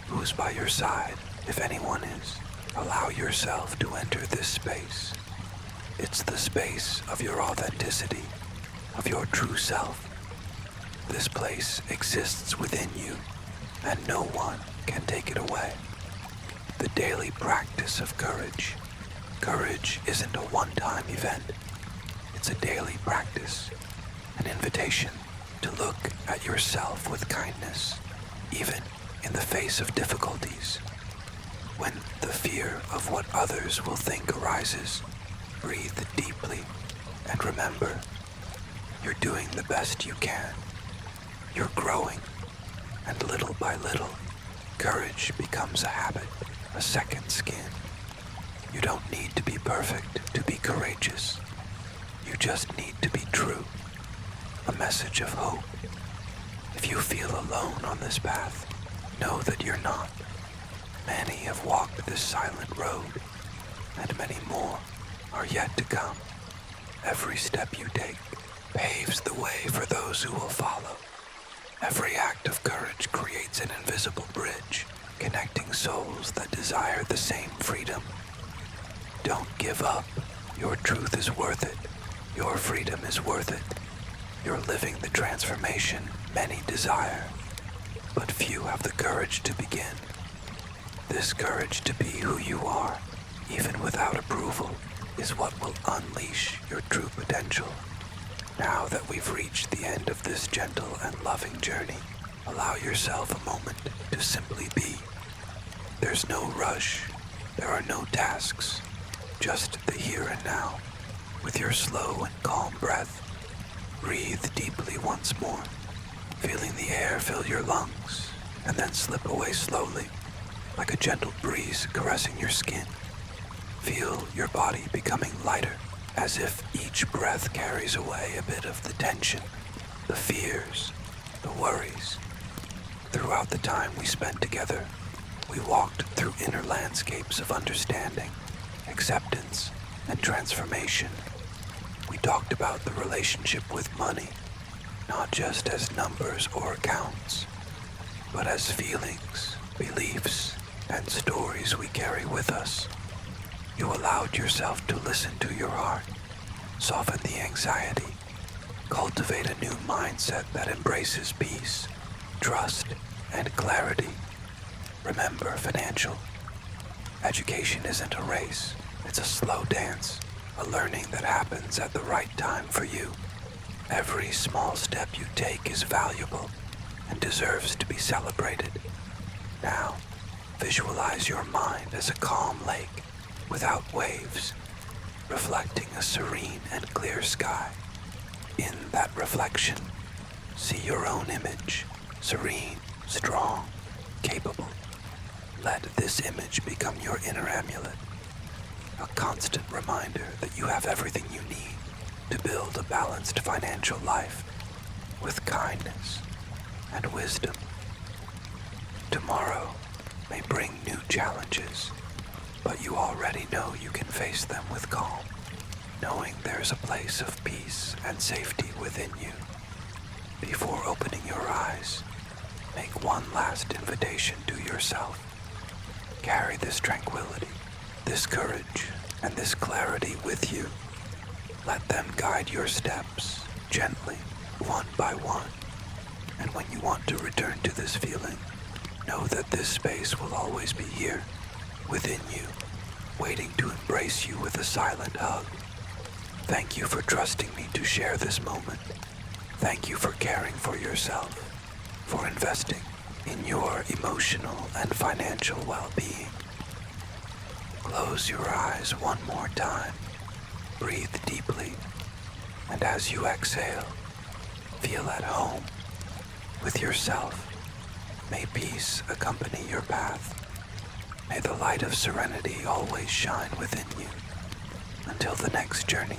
Who's by your side, if anyone is? Allow yourself to enter this space. It's the space of your authenticity, of your true self. This place exists within you, and no one can take it away. The daily practice of courage. Courage isn't a one-time event. It's a daily practice, an invitation to look at yourself with kindness, even in the face of difficulties. When the fear of what others will think arises, breathe deeply and remember, you're doing the best you can. You're growing, and little by little, courage becomes a habit, a second skin. You don't need to be perfect to be courageous. You just need to be true. A message of hope. If you feel alone on this path, know that you're not. Many have walked this silent road, and many more are yet to come. Every step you take paves the way for those who will follow. Every act of courage creates an invisible bridge, connecting souls that desire the same freedom. Don't give up. Your truth is worth it. Your freedom is worth it. You're living the transformation many desire, but few have the courage to begin. This courage to be who you are, even without approval, is what will unleash your true potential. Now that we've reached the end of this gentle and loving journey, allow yourself a moment to simply be. There's no rush. There are no tasks. Just the here and now. With your slow and calm breath, breathe deeply once more, feeling the air fill your lungs, and then slip away slowly, like a gentle breeze caressing your skin. Feel your body becoming lighter, as if each breath carries away a bit of the tension, the fears, the worries. Throughout the time we spent together, we walked through inner landscapes of understanding, acceptance, and transformation. We talked about the relationship with money, not just as numbers or accounts, but as feelings, beliefs, and stories we carry with us. You allowed yourself to listen to your heart, soften the anxiety, cultivate a new mindset that embraces peace, trust, and clarity. Remember, financial education isn't a race. It's a slow dance, a learning that happens at the right time for you. Every small step you take is valuable and deserves to be celebrated. Now, visualize your mind as a calm lake without waves, reflecting a serene and clear sky. In that reflection, see your own image, serene, strong, capable. Let this image become your inner amulet, a constant reminder that you have everything you need to build a balanced financial life with kindness and wisdom. Tomorrow may bring new challenges, but you already know you can face them with calm, knowing there's a place of peace and safety within you. Before opening your eyes, make one last invitation to yourself. Carry this tranquility, this courage, and this clarity with you. Let them guide your steps gently, one by one. And when you want to return to this feeling, know that this space will always be here, within you, waiting to embrace you with a silent hug. Thank you for trusting me to share this moment. Thank you for caring for yourself, for investing in your emotional and financial well-being. Close your eyes one more time, breathe deeply, and as you exhale, feel at home with yourself. May peace accompany your path. May the light of serenity always shine within you. Until the next journey,